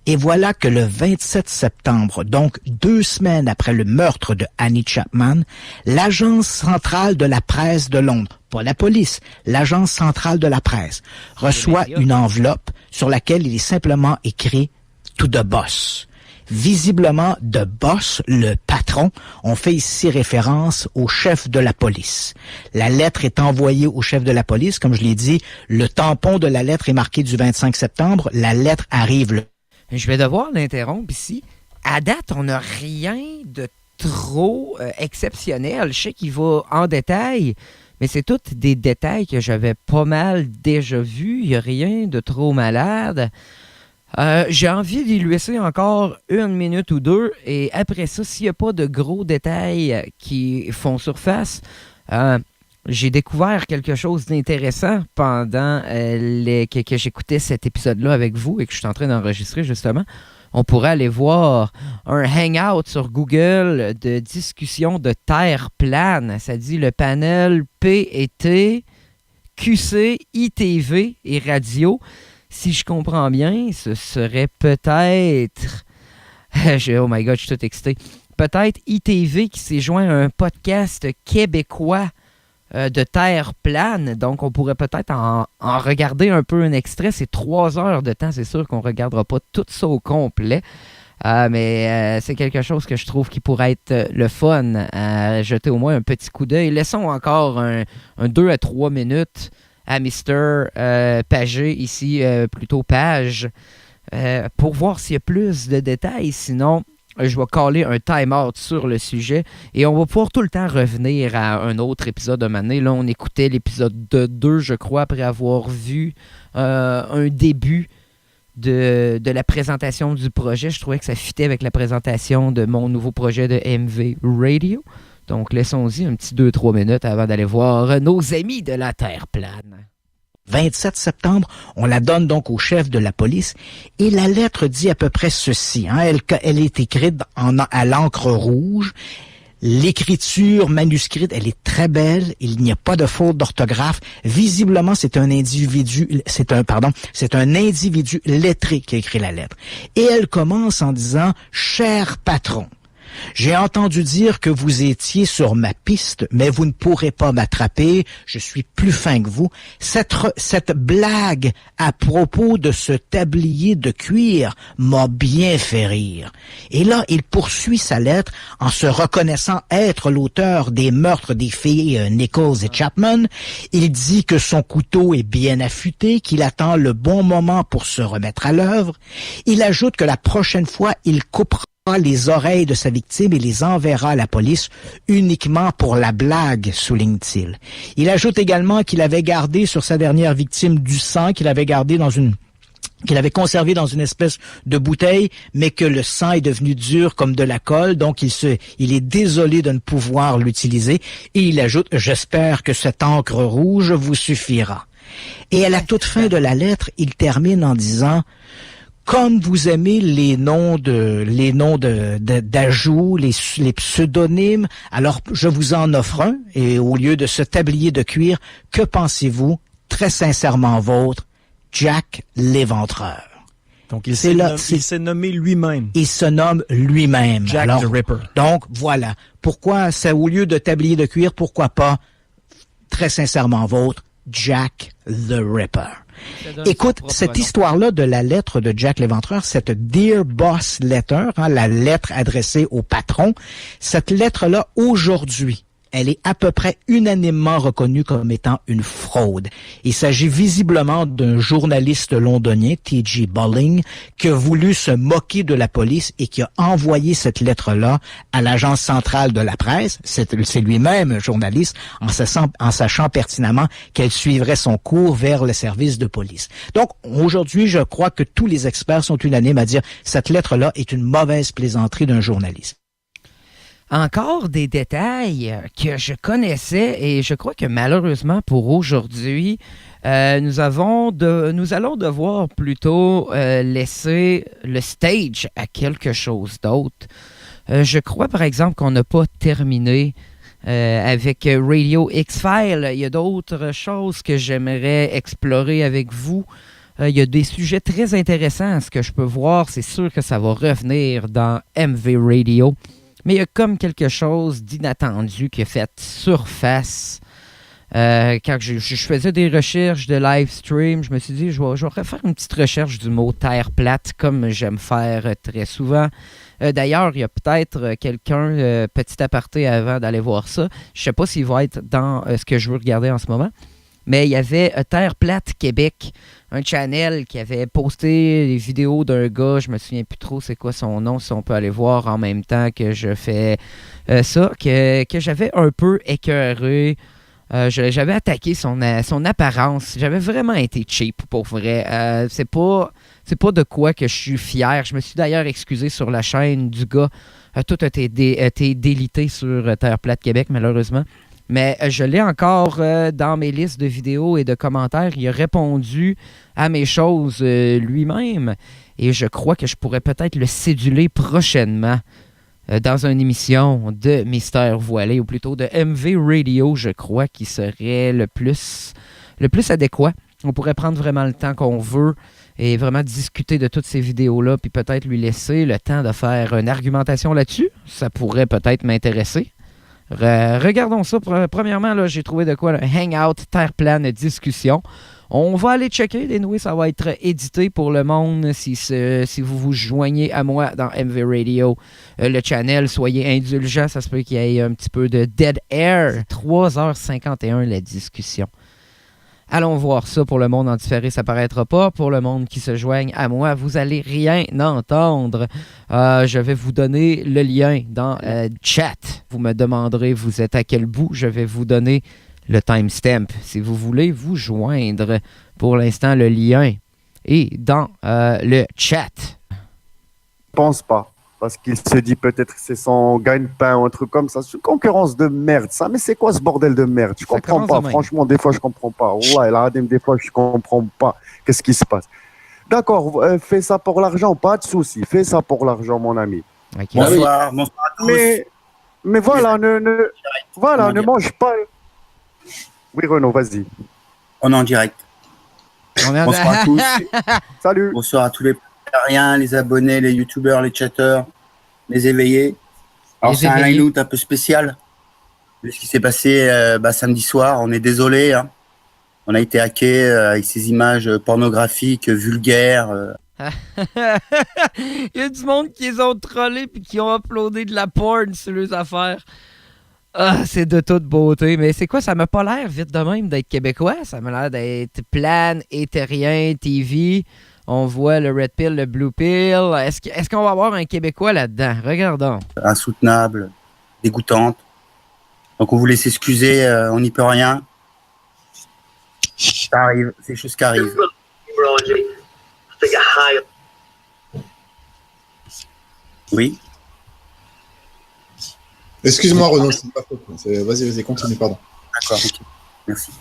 Et voilà que le 27 septembre, donc 2 semaines après le meurtre de Annie Chapman, l'agence centrale de la presse de Londres, pas la police, l'agence centrale de la presse, reçoit une enveloppe sur laquelle il est simplement écrit « To the boss ». Visiblement, de boss, le patron, on fait ici référence au chef de la police. La lettre est envoyée au chef de la police, comme je l'ai dit, le tampon de la lettre est marqué du 25 septembre, la lettre arrive le... Je vais devoir l'interrompre ici. À date, on n'a rien de trop exceptionnel. Je sais qu'il va en détail, mais c'est tous des détails que j'avais pas mal déjà vus. Il n'y a rien de trop malade. J'ai envie d'y laisser encore 1 minute ou 2. Et après ça, s'il n'y a pas de gros détails qui font surface, j'ai découvert quelque chose d'intéressant pendant que j'écoutais cet épisode-là avec vous et que je suis en train d'enregistrer justement. On pourrait aller voir un hangout sur Google de discussion de Terre plane. Ça dit le panel P et T, QC, ITV et radio. Si je comprends bien, ce serait peut-être... oh my God, je suis tout excité. Peut-être ITV qui s'est joint à un podcast québécois de Terre plane. Donc, on pourrait peut-être en regarder un peu un extrait. C'est 3 heures de temps. C'est sûr qu'on ne regardera pas tout ça au complet. Mais c'est quelque chose que je trouve qui pourrait être le fun à jeter au moins un petit coup d'œil. Laissons encore un 2 à 3 minutes à Mr. Pagé, ici plutôt Page, pour voir s'il y a plus de détails. Sinon, je vais caler un time-out sur le sujet et on va pouvoir tout le temps revenir à un autre épisode de année. Là, on écoutait l'épisode 2, je crois, après avoir vu un début de la présentation du projet. Je trouvais que ça fitait avec la présentation de mon nouveau projet de MV Radio. Donc, laissons-y un petit 2-3 minutes avant d'aller voir nos amis de la Terre plane. 27 septembre, on la donne donc au chef de la police et la lettre dit à peu près ceci. Elle est écrite à l'encre rouge. L'écriture manuscrite, elle est très belle. Il n'y a pas de faute d'orthographe. Visiblement, c'est un individu lettré qui a écrit la lettre. Et elle commence en disant « Cher patron ». J'ai entendu dire que vous étiez sur ma piste, mais vous ne pourrez pas m'attraper. Je suis plus fin que vous. Cette blague à propos de ce tablier de cuir m'a bien fait rire. Et là, il poursuit sa lettre en se reconnaissant être l'auteur des meurtres des filles Nichols et Chapman. Il dit que son couteau est bien affûté, qu'il attend le bon moment pour se remettre à l'œuvre. Il ajoute que la prochaine fois, il coupera les oreilles de sa victime et les enverra à la police uniquement pour la blague, souligne-t-il. Il ajoute également qu'il avait gardé sur sa dernière victime du sang qu'il avait gardé dans une qu'il avait conservé dans une espèce de bouteille, mais que le sang est devenu dur comme de la colle, donc il est désolé de ne pouvoir l'utiliser, et il ajoute « J'espère que cette encre rouge vous suffira ». Et à la toute fin de la lettre, il termine en disant « Comme vous aimez les noms d'ajouts, les pseudonymes, alors je vous en offre un, et au lieu de ce tablier de cuir, que pensez-vous? Très sincèrement vôtre, Jack l'Éventreur. » Donc, il s'est nommé lui-même. Il se nomme lui-même. Jack the Ripper. Donc, voilà. Pourquoi, au lieu de tablier de cuir, pourquoi pas, très sincèrement vôtre, Jack the Ripper. Écoute, cette histoire-là de la lettre de Jack l'Éventreur, cette Dear Boss Letter, la lettre adressée au patron, cette lettre-là, aujourd'hui, elle est à peu près unanimement reconnue comme étant une fraude. Il s'agit visiblement d'un journaliste londonien, T.J. Bolling, qui a voulu se moquer de la police et qui a envoyé cette lettre-là à l'agence centrale de la presse. C'est lui-même journaliste, en sachant pertinemment qu'elle suivrait son cours vers le service de police. Donc, aujourd'hui, je crois que tous les experts sont unanimes à dire que cette lettre-là est une mauvaise plaisanterie d'un journaliste. Encore des détails que je connaissais et je crois que malheureusement pour aujourd'hui, nous allons devoir plutôt laisser le stage à quelque chose d'autre. Je crois par exemple qu'on n'a pas terminé avec Radio X-Files. Il y a d'autres choses que j'aimerais explorer avec vous. Il y a des sujets très intéressants. Ce que je peux voir, c'est sûr que ça va revenir dans MV Radio. Mais il y a comme quelque chose d'inattendu qui a fait surface. Quand je faisais des recherches de live stream, je me suis dit, je vais refaire une petite recherche du mot « terre plate » comme j'aime faire très souvent. D'ailleurs, il y a peut-être quelqu'un, petit aparté avant d'aller voir ça. Je ne sais pas s'il va être dans ce que je veux regarder en ce moment. Mais il y avait Terre plate Québec, un channel qui avait posté des vidéos d'un gars, je me souviens plus trop c'est quoi son nom, si on peut aller voir en même temps que je fais ça, que j'avais un peu écœuré. J'avais attaqué son apparence. J'avais vraiment été cheap, pour vrai. C'est pas de quoi que je suis fier. Je me suis d'ailleurs excusé sur la chaîne du gars. Tout a été délité sur Terre plate Québec, malheureusement. Mais je l'ai encore dans mes listes de vidéos et de commentaires. Il a répondu à mes choses lui-même. Et je crois que je pourrais peut-être le céduler prochainement dans une émission de Mystère Voilé, ou plutôt de MV Radio, je crois, qui serait le plus adéquat. On pourrait prendre vraiment le temps qu'on veut et vraiment discuter de toutes ces vidéos-là, puis peut-être lui laisser le temps de faire une argumentation là-dessus. Ça pourrait peut-être m'intéresser. Regardons ça. Premièrement, là, j'ai trouvé de quoi un Hangout Terre plane discussion. On va aller checker. Anyway, ça va être édité pour le monde si vous vous joignez à moi dans MV Radio, le channel. Soyez indulgents. Ça se peut qu'il y ait un petit peu de dead air. 3h51 la discussion. Allons voir ça. Pour le monde en différé, ça paraîtra pas. Pour le monde qui se joigne à moi, vous allez rien entendre. Je vais vous donner le lien dans le chat. Vous me demanderez, vous êtes à quel bout? Je vais vous donner le timestamp. Si vous voulez vous joindre, pour l'instant, le lien est dans le chat. Je pense pas. Parce qu'il se dit peut-être que c'est son gagne-pain ou un truc comme ça. C'est une concurrence de merde, ça. Mais c'est quoi ce bordel de merde? Je comprends pas. Franchement, des fois, je comprends pas. Ouais, la Adem, des fois, je comprends pas. Qu'est-ce qui se passe? D'accord, fais ça pour l'argent, pas de souci. Fais ça pour l'argent, mon ami. Okay. Bonsoir à tous. Mais voilà, ne mange pas. Oui, Renaud, vas-y. On est en direct. Bonsoir à tous. Salut. Bonsoir à tous les rien, les abonnés, les youtubeurs, les chatteurs, les éveillés. Alors c'est un line-out un peu spécial. Ce qui s'est passé samedi soir, on est désolé. Hein. On a été hacké avec ces images pornographiques, vulgaires. Il y a du monde qui les ont trollés puis qui ont uploadé de la porn sur leurs affaires. Ah, c'est de toute beauté. Mais c'est quoi, ça m'a pas l'air vite de même d'être québécois. Ça m'a l'air d'être plane, éthérien, TV. On voit le red pill, le blue pill. Est-ce qu'on va avoir un Québécois là-dedans? Regardons. Insoutenable, dégoûtante. Donc on voulait s'excuser, on n'y peut rien. Ça arrive, c'est des choses qui arrivent. Oui. Excuse-moi, Renaud, c'est pas faux. Vas-y, continue, pardon. D'accord, ok. Merci.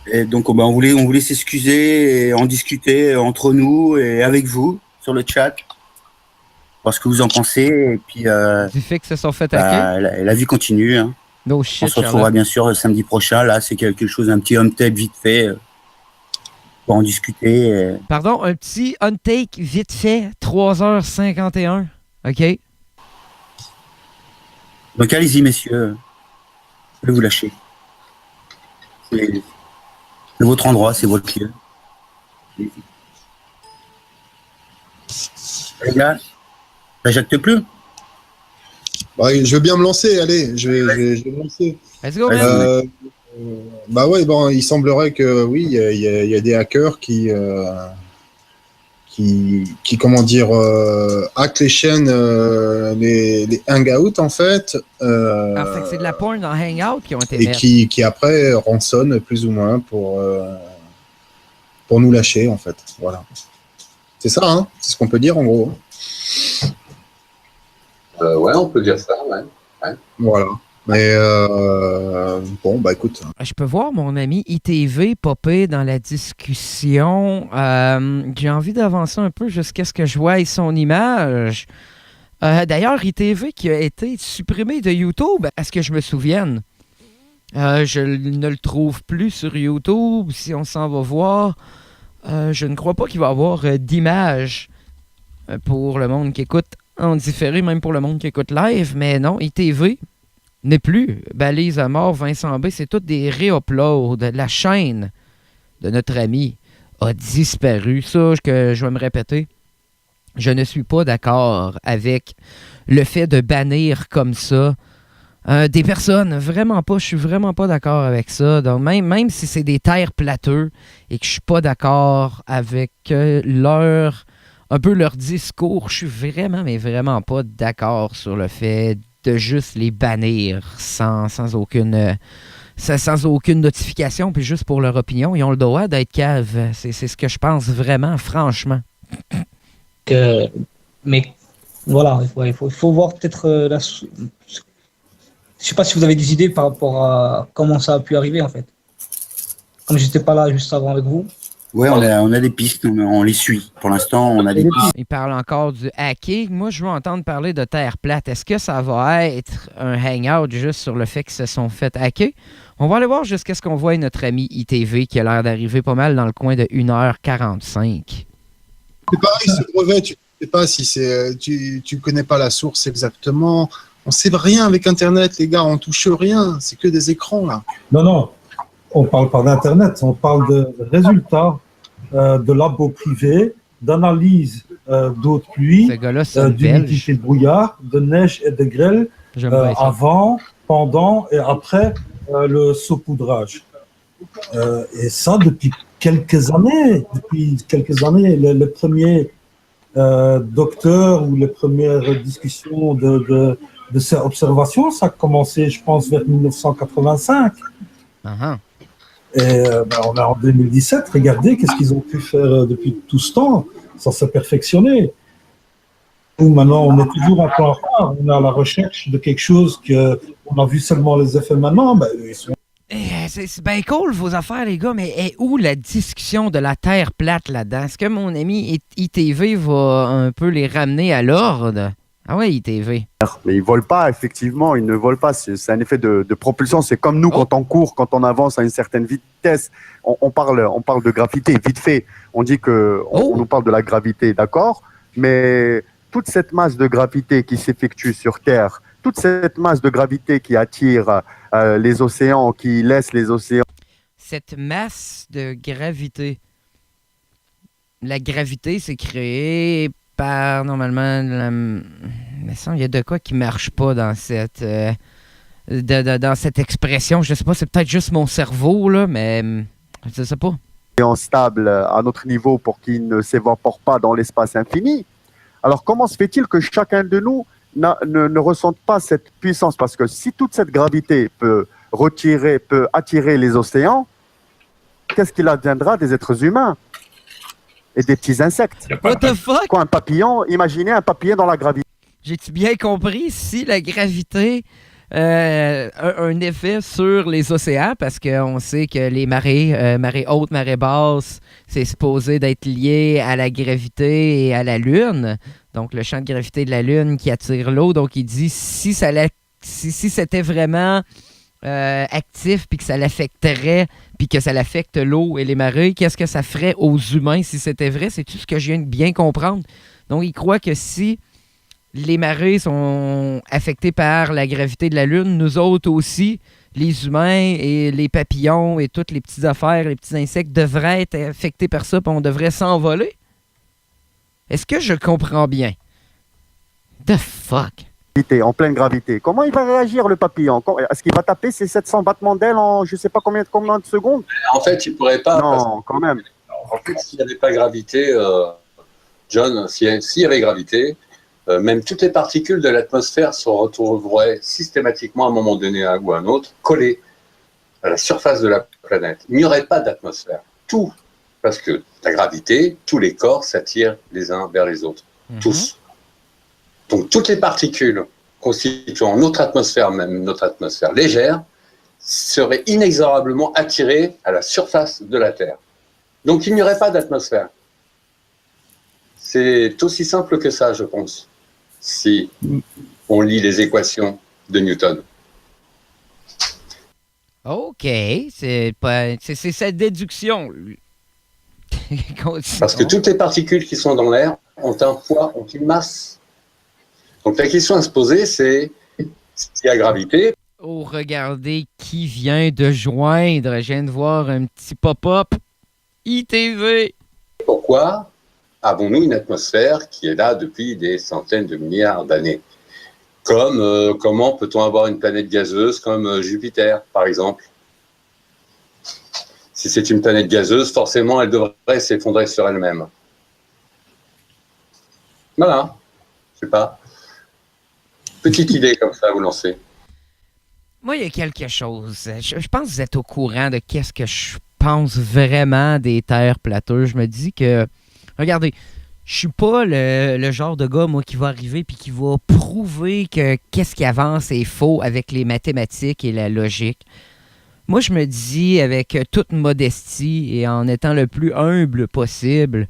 Et donc, on voulait s'excuser et en discuter entre nous et avec vous sur le chat. Voir ce que vous en pensez. Et puis, du fait que se sont fait hacker. La vie continue. Hein. No shit, on se retrouvera bien sûr samedi prochain. Là, c'est quelque chose, un petit home tape vite fait pour en discuter. Pardon, un petit on take vite fait, 3h51. OK. Donc, allez-y, messieurs. Je vais vous lâcher. C'est votre endroit, c'est votre lieu. Les gars, ça jacte plus? Bah, je veux bien me lancer, allez, je vais me lancer. Let's go, bah ouais, bon, il semblerait que oui, il y a des hackers qui comment dire, hackent les chaînes, les hangouts en fait. En fait, c'est de la porn dans Hangout qui ont été et qui après rançonnent plus ou moins pour nous lâcher en fait. Voilà. C'est ça, hein, c'est ce qu'on peut dire en gros. Ouais, on peut dire ça, ouais. Voilà. Mais bon, bah écoute. Je peux voir mon ami ITV popper dans la discussion. J'ai envie d'avancer un peu jusqu'à ce que je voie son image. D'ailleurs, ITV qui a été supprimé de YouTube, à ce que je me souvienne. Je ne le trouve plus sur YouTube. Si on s'en va voir, je ne crois pas qu'il va y avoir d'image pour le monde qui écoute en différé, même pour le monde qui écoute live. Mais non, ITV n'est plus. Balise à mort, Vincent B, c'est toutes des réuploads. La chaîne de notre ami a disparu. Ça, que je vais me répéter, je ne suis pas d'accord avec le fait de bannir comme ça des personnes. Vraiment pas. Je suis vraiment pas d'accord avec ça. Donc, même si c'est des terres plateux et que je suis pas d'accord avec un peu leur discours, je suis vraiment, mais vraiment pas d'accord sur le fait de juste les bannir sans aucune notification, puis juste pour leur opinion. Ils ont le droit d'être caves. C'est ce que je pense vraiment, franchement. Mais voilà, il faut voir peut-être je sais pas si vous avez des idées par rapport à comment ça a pu arriver en fait. Comme j'étais pas là juste avant avec vous. Ouais, on a des pistes, on les suit. Pour l'instant, on a des pistes. Il parle encore du hacking. Moi, je veux entendre parler de terre plate. Est-ce que ça va être un hangout juste sur le fait qu'ils se sont fait hacker? On va aller voir jusqu'à ce qu'on voit notre ami ITV qui a l'air d'arriver pas mal dans le coin de 1h45. C'est pareil, ce brevet, tu sais pas si c'est, tu connais pas la source exactement. On sait rien avec Internet, les gars, on touche rien. C'est que des écrans, là. Non, on parle pas d'Internet, on parle de résultats de labos privés, d'analyse d'eau de pluie, d'humidité de brouillard, de neige et de grêle avant, pendant et après le saupoudrage. Et ça, depuis quelques années, les premiers docteurs ou les premières discussions de ces observations, ça a commencé, je pense, vers 1985. Uh-huh. Et on est en 2017, regardez qu'est-ce qu'ils ont pu faire depuis tout ce temps, ça s'est perfectionné. Nous, maintenant, on est toujours un peu en retard, on est à la recherche de quelque chose qu'on a vu seulement les effets maintenant. C'est bien cool vos affaires, les gars, mais est où la discussion de la Terre plate là-dedans? Est-ce que mon ami ITV va un peu les ramener à l'ordre? Ah ouais, ITV. Mais ils volent pas, effectivement, ils ne volent pas. C'est un effet de propulsion. C'est comme nous quand on court, quand on avance à une certaine vitesse. On parle de gravité, vite fait. On dit on nous parle de la gravité, d'accord? Mais toute cette masse de gravité qui s'effectue sur Terre, toute cette masse de gravité qui attire les océans, qui laisse les océans. Cette masse de gravité. La gravité, c'est créé par, normalement, il y a de quoi qui marche pas dans cette dans cette expression. Je sais pas, c'est peut-être juste mon cerveau, là, mais je sais pas. Stable à notre niveau pour qu'il ne s'évapore pas dans l'espace infini. Alors, comment se fait-il que chacun de nous ne ressente pas cette puissance? Parce que si toute cette gravité peut attirer les océans, qu'est-ce qu'il adviendra des êtres humains? et des petits insectes. What the fuck? Quoi, un papillon? Imaginez un papillon dans la gravité. J'ai-tu bien compris si la gravité a un effet sur les océans? Parce qu'on sait que les marées hautes, marées basses, c'est supposé d'être lié à la gravité et à la Lune. Donc, le champ de gravité de la Lune qui attire l'eau. Donc, il dit si c'était vraiment actif puis que ça l'affecterait puis que ça l'affecte l'eau et les marées, qu'est-ce que ça ferait aux humains si c'était vrai? C'est tout ce que je viens de bien comprendre. Donc, il croit que si les marées sont affectées par la gravité de la Lune, nous autres aussi, les humains et les papillons et toutes les petites affaires, les petits insectes devraient être affectés par ça, puis on devrait s'envoler? Est-ce que je comprends bien? The fuck? En pleine gravité. Comment il va réagir, le papillon? Est-ce qu'il va taper ses 700 battements d'ailes en je ne sais pas combien de secondes? En fait, il ne pourrait pas. Non, quand même. En fait, s'il n'y avait pas gravité, John, s'il y avait gravité, même toutes les particules de l'atmosphère se retrouveraient systématiquement à un moment donné ou à un autre, collées à la surface de la planète. Il n'y aurait pas d'atmosphère. Tout, parce que la gravité, tous les corps s'attirent les uns vers les autres. Tous. Donc toutes les particules constituant notre atmosphère, même notre atmosphère légère, seraient inexorablement attirées à la surface de la Terre. Donc il n'y aurait pas d'atmosphère. C'est aussi simple que ça, je pense, si on lit les équations de Newton. OK, c'est cette déduction. Parce que toutes les particules qui sont dans l'air ont un poids, ont une masse. Donc la question à se poser, c'est s'il y a gravité. Oh, regardez qui vient de joindre. Je viens de voir un petit pop-up. ITV. Pourquoi avons-nous une atmosphère qui est là depuis des centaines de milliards d'années? Comme comment peut-on avoir une planète gazeuse comme Jupiter, par exemple? Si c'est une planète gazeuse, forcément, elle devrait s'effondrer sur elle-même. Voilà. Je sais pas. Petite idée comme ça à vous lancer. Moi, il y a quelque chose. Je pense que vous êtes au courant de qu'est-ce que je pense vraiment des terres plateuses. Je me dis que, regardez, je suis pas le genre de gars, moi, qui va arriver puis qui va prouver que qu'est-ce qui avance est faux avec les mathématiques et la logique. Moi, je me dis, avec toute modestie et en étant le plus humble possible,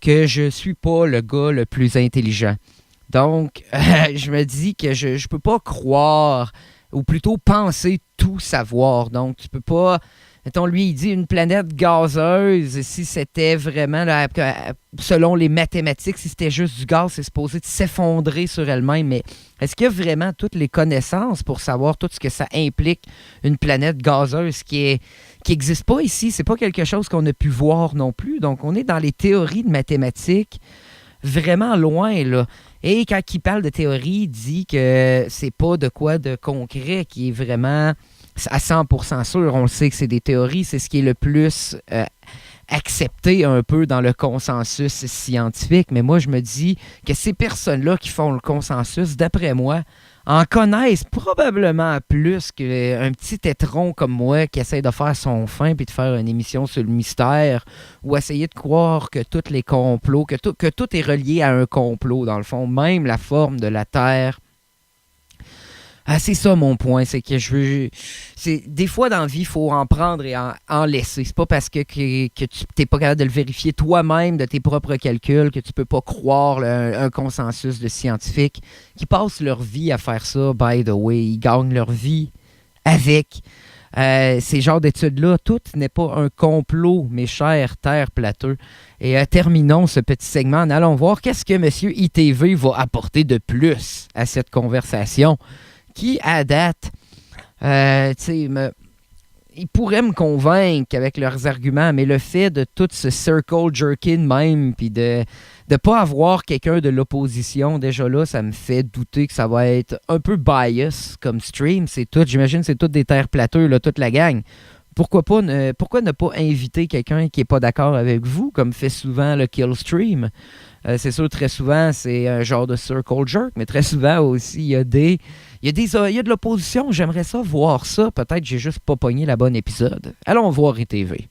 que je suis pas le gars le plus intelligent. Donc, je me dis que je peux pas croire, ou plutôt penser tout savoir. Donc, tu peux pas... Mettons, lui, il dit une planète gazeuse, si c'était vraiment, là, selon les mathématiques, si c'était juste du gaz, c'est supposé de s'effondrer sur elle-même. Mais est-ce qu'il y a vraiment toutes les connaissances pour savoir tout ce que ça implique, une planète gazeuse qui n'existe pas ici? C'est pas quelque chose qu'on a pu voir non plus. Donc, on est dans les théories de mathématiques vraiment loin, là. Et quand il parle de théorie, il dit que c'est pas de quoi de concret qui est vraiment à 100% sûr. On le sait que c'est des théories, c'est ce qui est le plus accepté un peu dans le consensus scientifique. Mais moi, je me dis que ces personnes-là qui font le consensus, d'après moi, en connaissent probablement plus qu'un petit étron comme moi qui essaie de faire son fin puis de faire une émission sur le mystère ou essayer de croire que tous les complots, que tout est relié à un complot, dans le fond, même la forme de la Terre. Ah, c'est ça mon point, c'est que des fois dans la vie, il faut en prendre et en laisser. C'est pas parce que tu n'es pas capable de le vérifier toi-même de tes propres calculs que tu peux pas croire un consensus de scientifiques qui passent leur vie à faire ça, by the way. Ils gagnent leur vie avec ces genres d'études-là. Tout n'est pas un complot, mes chers terres plateux. Et terminons ce petit segment en allant voir qu'est-ce que M. ITV va apporter de plus à cette conversation. Qui, à date, ils pourraient me convaincre avec leurs arguments, mais le fait de tout ce circle jerking même, puis de ne pas avoir quelqu'un de l'opposition, déjà là, ça me fait douter que ça va être un peu bias comme stream. C'est tout, j'imagine c'est toutes des terres plateux, là, toute la gang. Pourquoi ne pas inviter quelqu'un qui n'est pas d'accord avec vous, comme fait souvent le Killstream? C'est sûr, très souvent, c'est un genre de circle jerk, mais très souvent aussi, il y a de l'opposition. J'aimerais ça voir ça. Peut-être que j'ai juste pas pogné la bonne épisode. Allons voir ITV.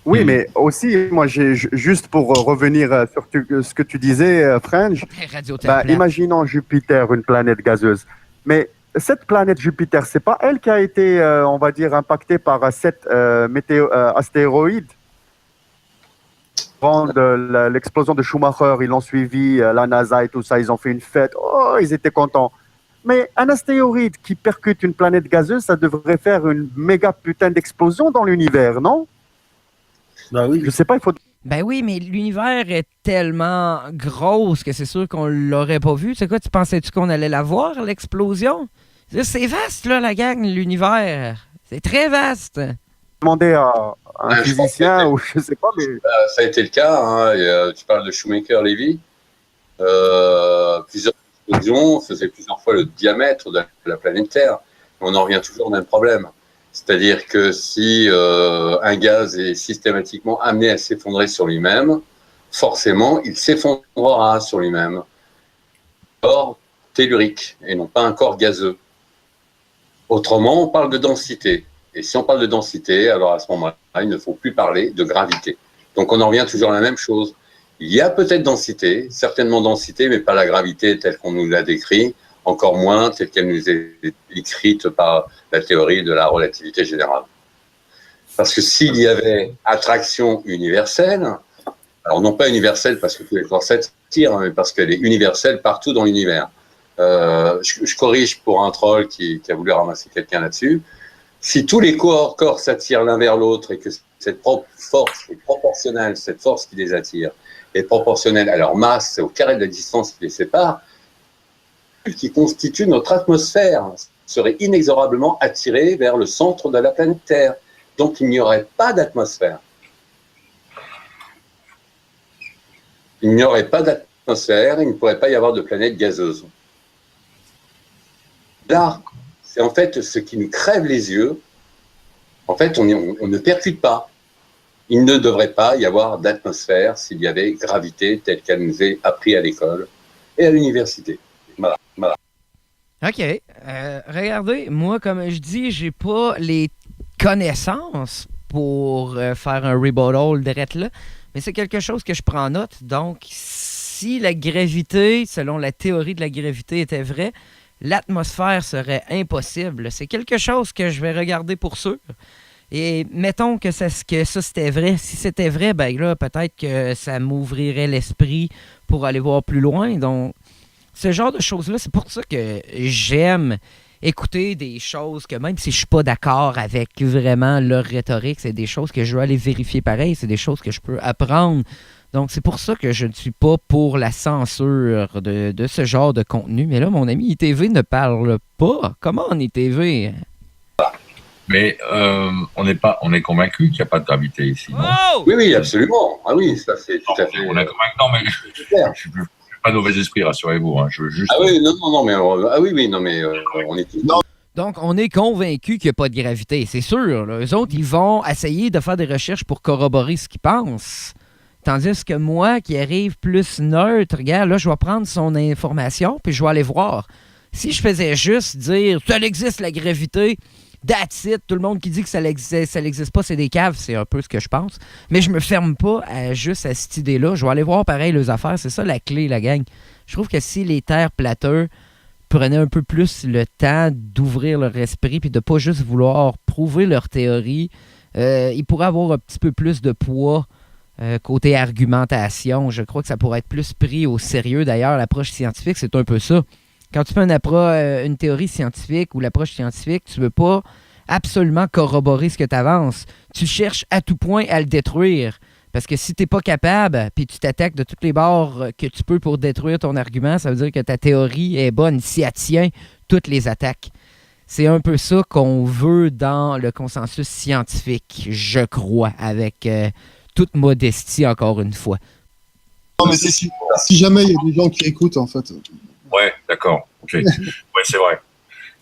Oui, mais aussi, moi, juste pour revenir sur ce que tu disais, French, imaginons Jupiter, une planète gazeuse. Mais cette planète Jupiter, c'est pas elle qui a été, on va dire, impactée par cette astéroïde. Avant l'explosion de Schumacher, ils l'ont suivi, la NASA et tout ça, ils ont fait une fête. Oh, ils étaient contents. Mais un astéroïde qui percute une planète gazeuse, ça devrait faire une méga putain d'explosion dans l'univers, non? Ben oui. Je sais pas, il faut... Ben oui, mais l'univers est tellement grosse que c'est sûr qu'on l'aurait pas vu. C'est quoi, tu pensais-tu qu'on allait la voir, l'explosion? C'est vaste, là, la gang, l'univers. C'est très vaste. Demander à un physicien ou je sais pas, mais... Ça a été le cas, hein. Tu parles de Shoemaker-Levy. Plusieurs explosions faisaient plusieurs fois le diamètre de la planète Terre. On en revient toujours au même problème. C'est-à-dire que si un gaz est systématiquement amené à s'effondrer sur lui-même, forcément, il s'effondrera sur lui-même. Corps tellurique et non pas un corps gazeux. Autrement, on parle de densité. Et si on parle de densité, alors à ce moment-là, il ne faut plus parler de gravité. Donc on en revient toujours à la même chose. Il y a peut-être densité, certainement densité, mais pas la gravité telle qu'on nous l'a décrit, encore moins telle qu'elle nous est écrite par la théorie de la relativité générale. Parce que s'il y avait attraction universelle, alors non pas universelle parce que tous les corps s'attirent, mais parce qu'elle est universelle partout dans l'univers. Je corrige pour un troll qui a voulu ramasser quelqu'un là-dessus. Si tous les corps s'attirent l'un vers l'autre et que cette force est proportionnelle, cette force qui les attire est proportionnelle à leur masse, au carré de la distance qui les sépare, qui constitue notre atmosphère serait inexorablement attiré vers le centre de la planète Terre. Donc il n'y aurait pas d'atmosphère. Il n'y aurait pas d'atmosphère, il ne pourrait pas y avoir de planète gazeuse. Là, c'est en fait ce qui nous crève les yeux. En fait, on ne percute pas. Il ne devrait pas y avoir d'atmosphère s'il y avait gravité telle qu'elle nous est apprise à l'école et à l'université. Voilà. OK. Regardez, moi, comme je dis, j'ai pas les connaissances pour faire un rebuttal direct là, mais c'est quelque chose que je prends en note. Donc, si la gravité, selon la théorie de la gravité, était vraie, l'atmosphère serait impossible. C'est quelque chose que je vais regarder pour sûr. Et mettons que ça c'était vrai. Si c'était vrai, ben là, peut-être que ça m'ouvrirait l'esprit pour aller voir plus loin. Donc, ce genre de choses-là, c'est pour ça que j'aime écouter des choses que même si je suis pas d'accord avec vraiment leur rhétorique, c'est des choses que je veux aller vérifier pareil, c'est des choses que je peux apprendre. Donc, c'est pour ça que je ne suis pas pour la censure de ce genre de contenu. Mais là, mon ami ITV ne parle pas. Comment on ITV? Mais on est convaincu qu'il n'y a pas de gravité ici, non? Oh! Oui, absolument. Ah oui, ça c'est tout à fait... On est convaincu. Non, mais je ne suis pas de mauvais esprit, rassurez-vous. Hein. Je veux juste... Ah oui, non, mais... on est... Non. Donc, on est convaincu qu'il n'y a pas de gravité, c'est sûr. Là. Eux autres, ils vont essayer de faire des recherches pour corroborer ce qu'ils pensent. Tandis que moi, qui arrive plus neutre, regarde, là, je vais prendre son information, puis je vais aller voir. Si je faisais juste dire « ça existe, la gravité », that's it, tout le monde qui dit que ça n'existe pas, c'est des caves, c'est un peu ce que je pense. Mais je me ferme pas juste à cette idée-là. Je vais aller voir pareil les affaires, c'est ça la clé, la gang. Je trouve que si les terres plateux prenaient un peu plus le temps d'ouvrir leur esprit puis de pas juste vouloir prouver leur théorie, ils pourraient avoir un petit peu plus de poids côté argumentation. Je crois que ça pourrait être plus pris au sérieux. D'ailleurs, l'approche scientifique, c'est un peu ça. Quand tu fais une théorie scientifique ou l'approche scientifique, tu ne veux pas absolument corroborer ce que tu avances. Tu cherches à tout point à le détruire. Parce que si tu n'es pas capable, puis tu t'attaques de toutes les bords que tu peux pour détruire ton argument, ça veut dire que ta théorie est bonne si elle tient toutes les attaques. C'est un peu ça qu'on veut dans le consensus scientifique, je crois, avec toute modestie, encore une fois. Non, mais si jamais il y a des gens qui écoutent, en fait... Ouais, d'accord. Ok. Ouais, c'est vrai.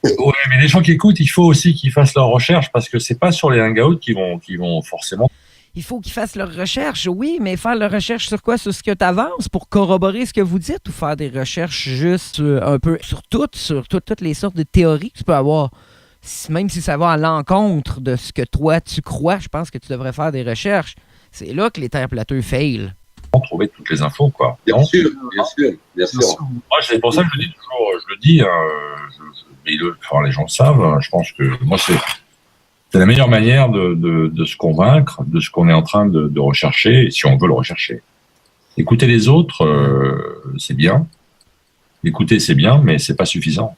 Ouais, mais les gens qui écoutent, il faut aussi qu'ils fassent leurs recherches parce que c'est pas sur les hangouts qu'ils vont forcément. Il faut qu'ils fassent leurs recherches, oui, mais faire leurs recherches sur quoi? Sur ce que tu avances pour corroborer ce que vous dites ou faire des recherches juste un peu sur toutes les sortes de théories que tu peux avoir. Même si ça va à l'encontre de ce que toi tu crois, je pense que tu devrais faire des recherches. C'est là que les terres plateux fail. Trouver toutes les infos, quoi. Bien sûr. Moi, c'est pour ça que je dis toujours, je le dis, mais les gens le savent, hein, je pense que moi, c'est la meilleure manière de se convaincre de ce qu'on est en train de rechercher, si on veut le rechercher. Écouter les autres, c'est bien. Écouter, c'est bien, mais c'est pas suffisant.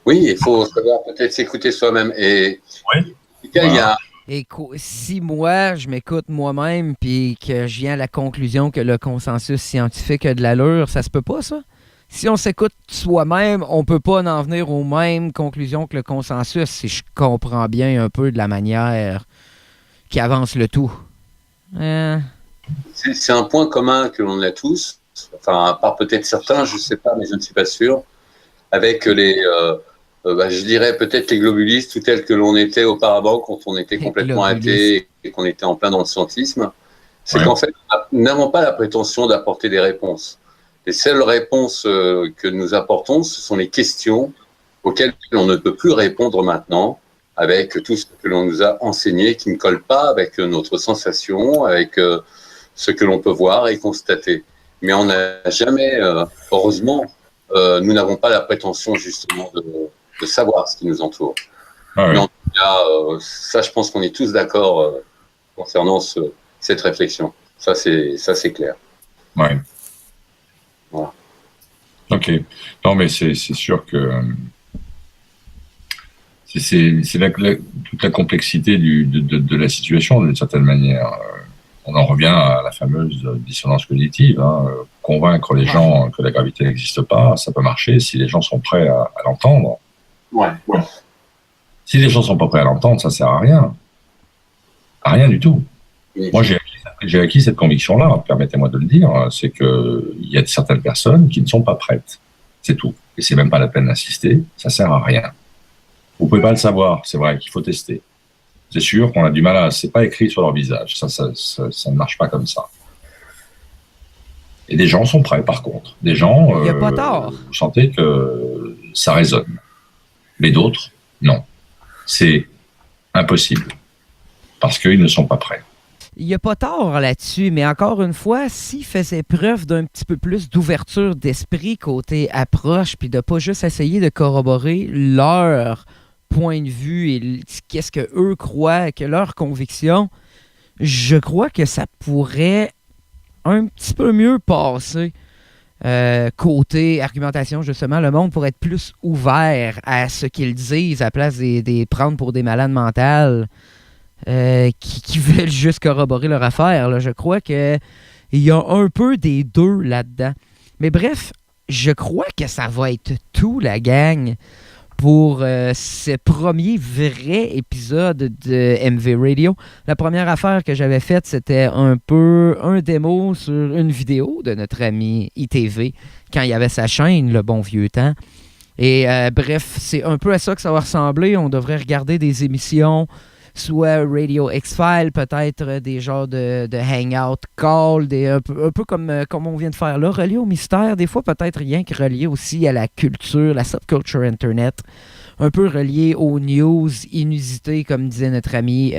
Oui, il faut savoir peut-être s'écouter soi-même. Et oui. Il y a... Et si moi, je m'écoute moi-même puis que je viens à la conclusion que le consensus scientifique a de l'allure, ça se peut pas, ça? Si on s'écoute soi-même, on peut pas en venir aux mêmes conclusions que le consensus, si je comprends bien un peu de la manière qui avance le tout. C'est un point commun que l'on a tous, enfin, à part peut-être certains, je sais pas, mais je ne suis pas sûr, avec je dirais peut-être les globulistes, tout tels que l'on était auparavant quand on était complètement athée et qu'on était en plein dans le scientisme. C'est qu'en fait, nous n'avons pas la prétention d'apporter des réponses. Les seules réponses que nous apportons, ce sont les questions auxquelles on ne peut plus répondre maintenant avec tout ce que l'on nous a enseigné qui ne colle pas avec notre sensation, avec ce que l'on peut voir et constater. Mais on n'a jamais, heureusement, nous n'avons pas la prétention justement de savoir ce qui nous entoure. Mais en tout cas, ça, je pense qu'on est tous d'accord concernant cette réflexion. Ça, c'est clair. Ouais. Voilà. Ok. Non, mais c'est sûr que c'est toute la complexité de la situation, d'une certaine manière. On en revient à la fameuse dissonance cognitive. Convaincre les gens que la gravité n'existe pas, ça peut marcher si les gens sont prêts à l'entendre. Ouais. Si les gens sont pas prêts à l'entendre, ça sert à rien. À rien du tout. Oui. Moi, j'ai acquis cette conviction-là, permettez-moi de le dire, c'est que il y a certaines personnes qui ne sont pas prêtes. C'est tout. Et c'est même pas la peine d'insister, ça sert à rien. Vous pouvez pas le savoir, c'est vrai qu'il faut tester. C'est sûr qu'on a du mal c'est pas écrit sur leur visage, ça ne marche pas comme ça. Et des gens sont prêts, par contre. Des gens, il n'y a pas tort. Vous sentez que ça résonne. Mais d'autres, non. C'est impossible. Parce qu'ils ne sont pas prêts. Il n'y a pas tort là-dessus, mais encore une fois, s'ils faisaient preuve d'un petit peu plus d'ouverture d'esprit côté approche, puis de ne pas juste essayer de corroborer leur point de vue et qu'est-ce qu'eux croient, que leur conviction, je crois que ça pourrait un petit peu mieux passer. Côté argumentation, justement, le monde pourrait être plus ouvert à ce qu'ils disent à la place des prendre pour des malades mentales qui veulent juste corroborer leur affaire. Là. Je crois qu'il y a un peu des deux là-dedans. Mais bref, je crois que ça va être tout, la gang, pour ce premier vrai épisode de MV Radio. La première affaire que j'avais faite, c'était un démo sur une vidéo de notre ami ITV, quand il y avait sa chaîne, le bon vieux temps. Et bref, c'est un peu à ça que ça va ressembler. On devrait regarder des émissions, soit Radio X-Files, peut-être des genres de hangout call, un peu comme on vient de faire là, relié au mystère, des fois peut-être rien que relié aussi à la culture, la subculture Internet, un peu relié aux news inusitées, comme disait notre ami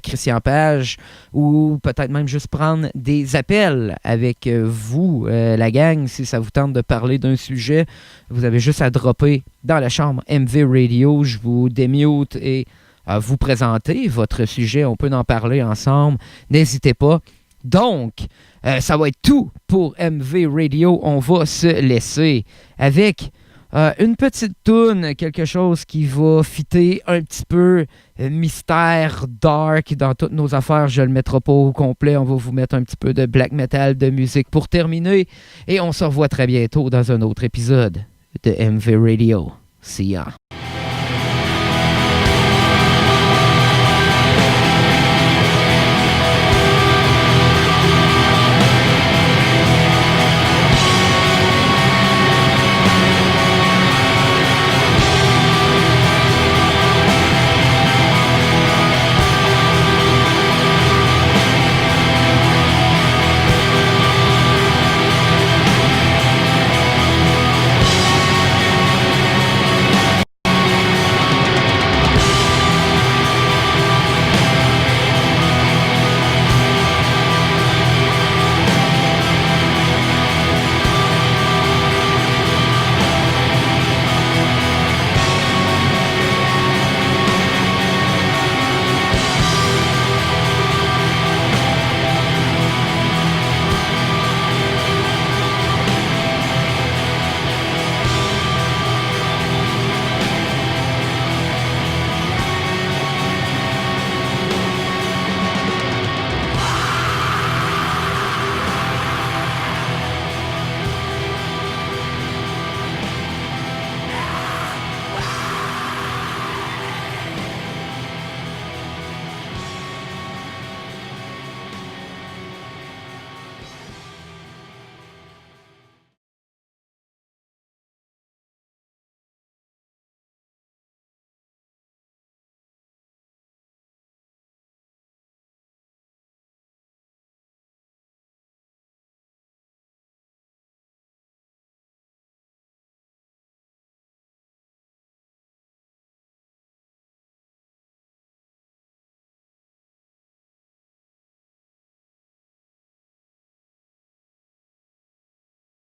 Christian Page, ou peut-être même juste prendre des appels avec vous, la gang, si ça vous tente de parler d'un sujet, vous avez juste à dropper dans la chambre MV Radio, je vous démute et à vous présenter votre sujet. On peut en parler ensemble. N'hésitez pas. Donc, ça va être tout pour MV Radio. On va se laisser avec une petite toune, quelque chose qui va fitter un petit peu mystère, dark dans toutes nos affaires. Je ne le mettrai pas au complet. On va vous mettre un petit peu de black metal, de musique pour terminer. Et on se revoit très bientôt dans un autre épisode de MV Radio. See ya.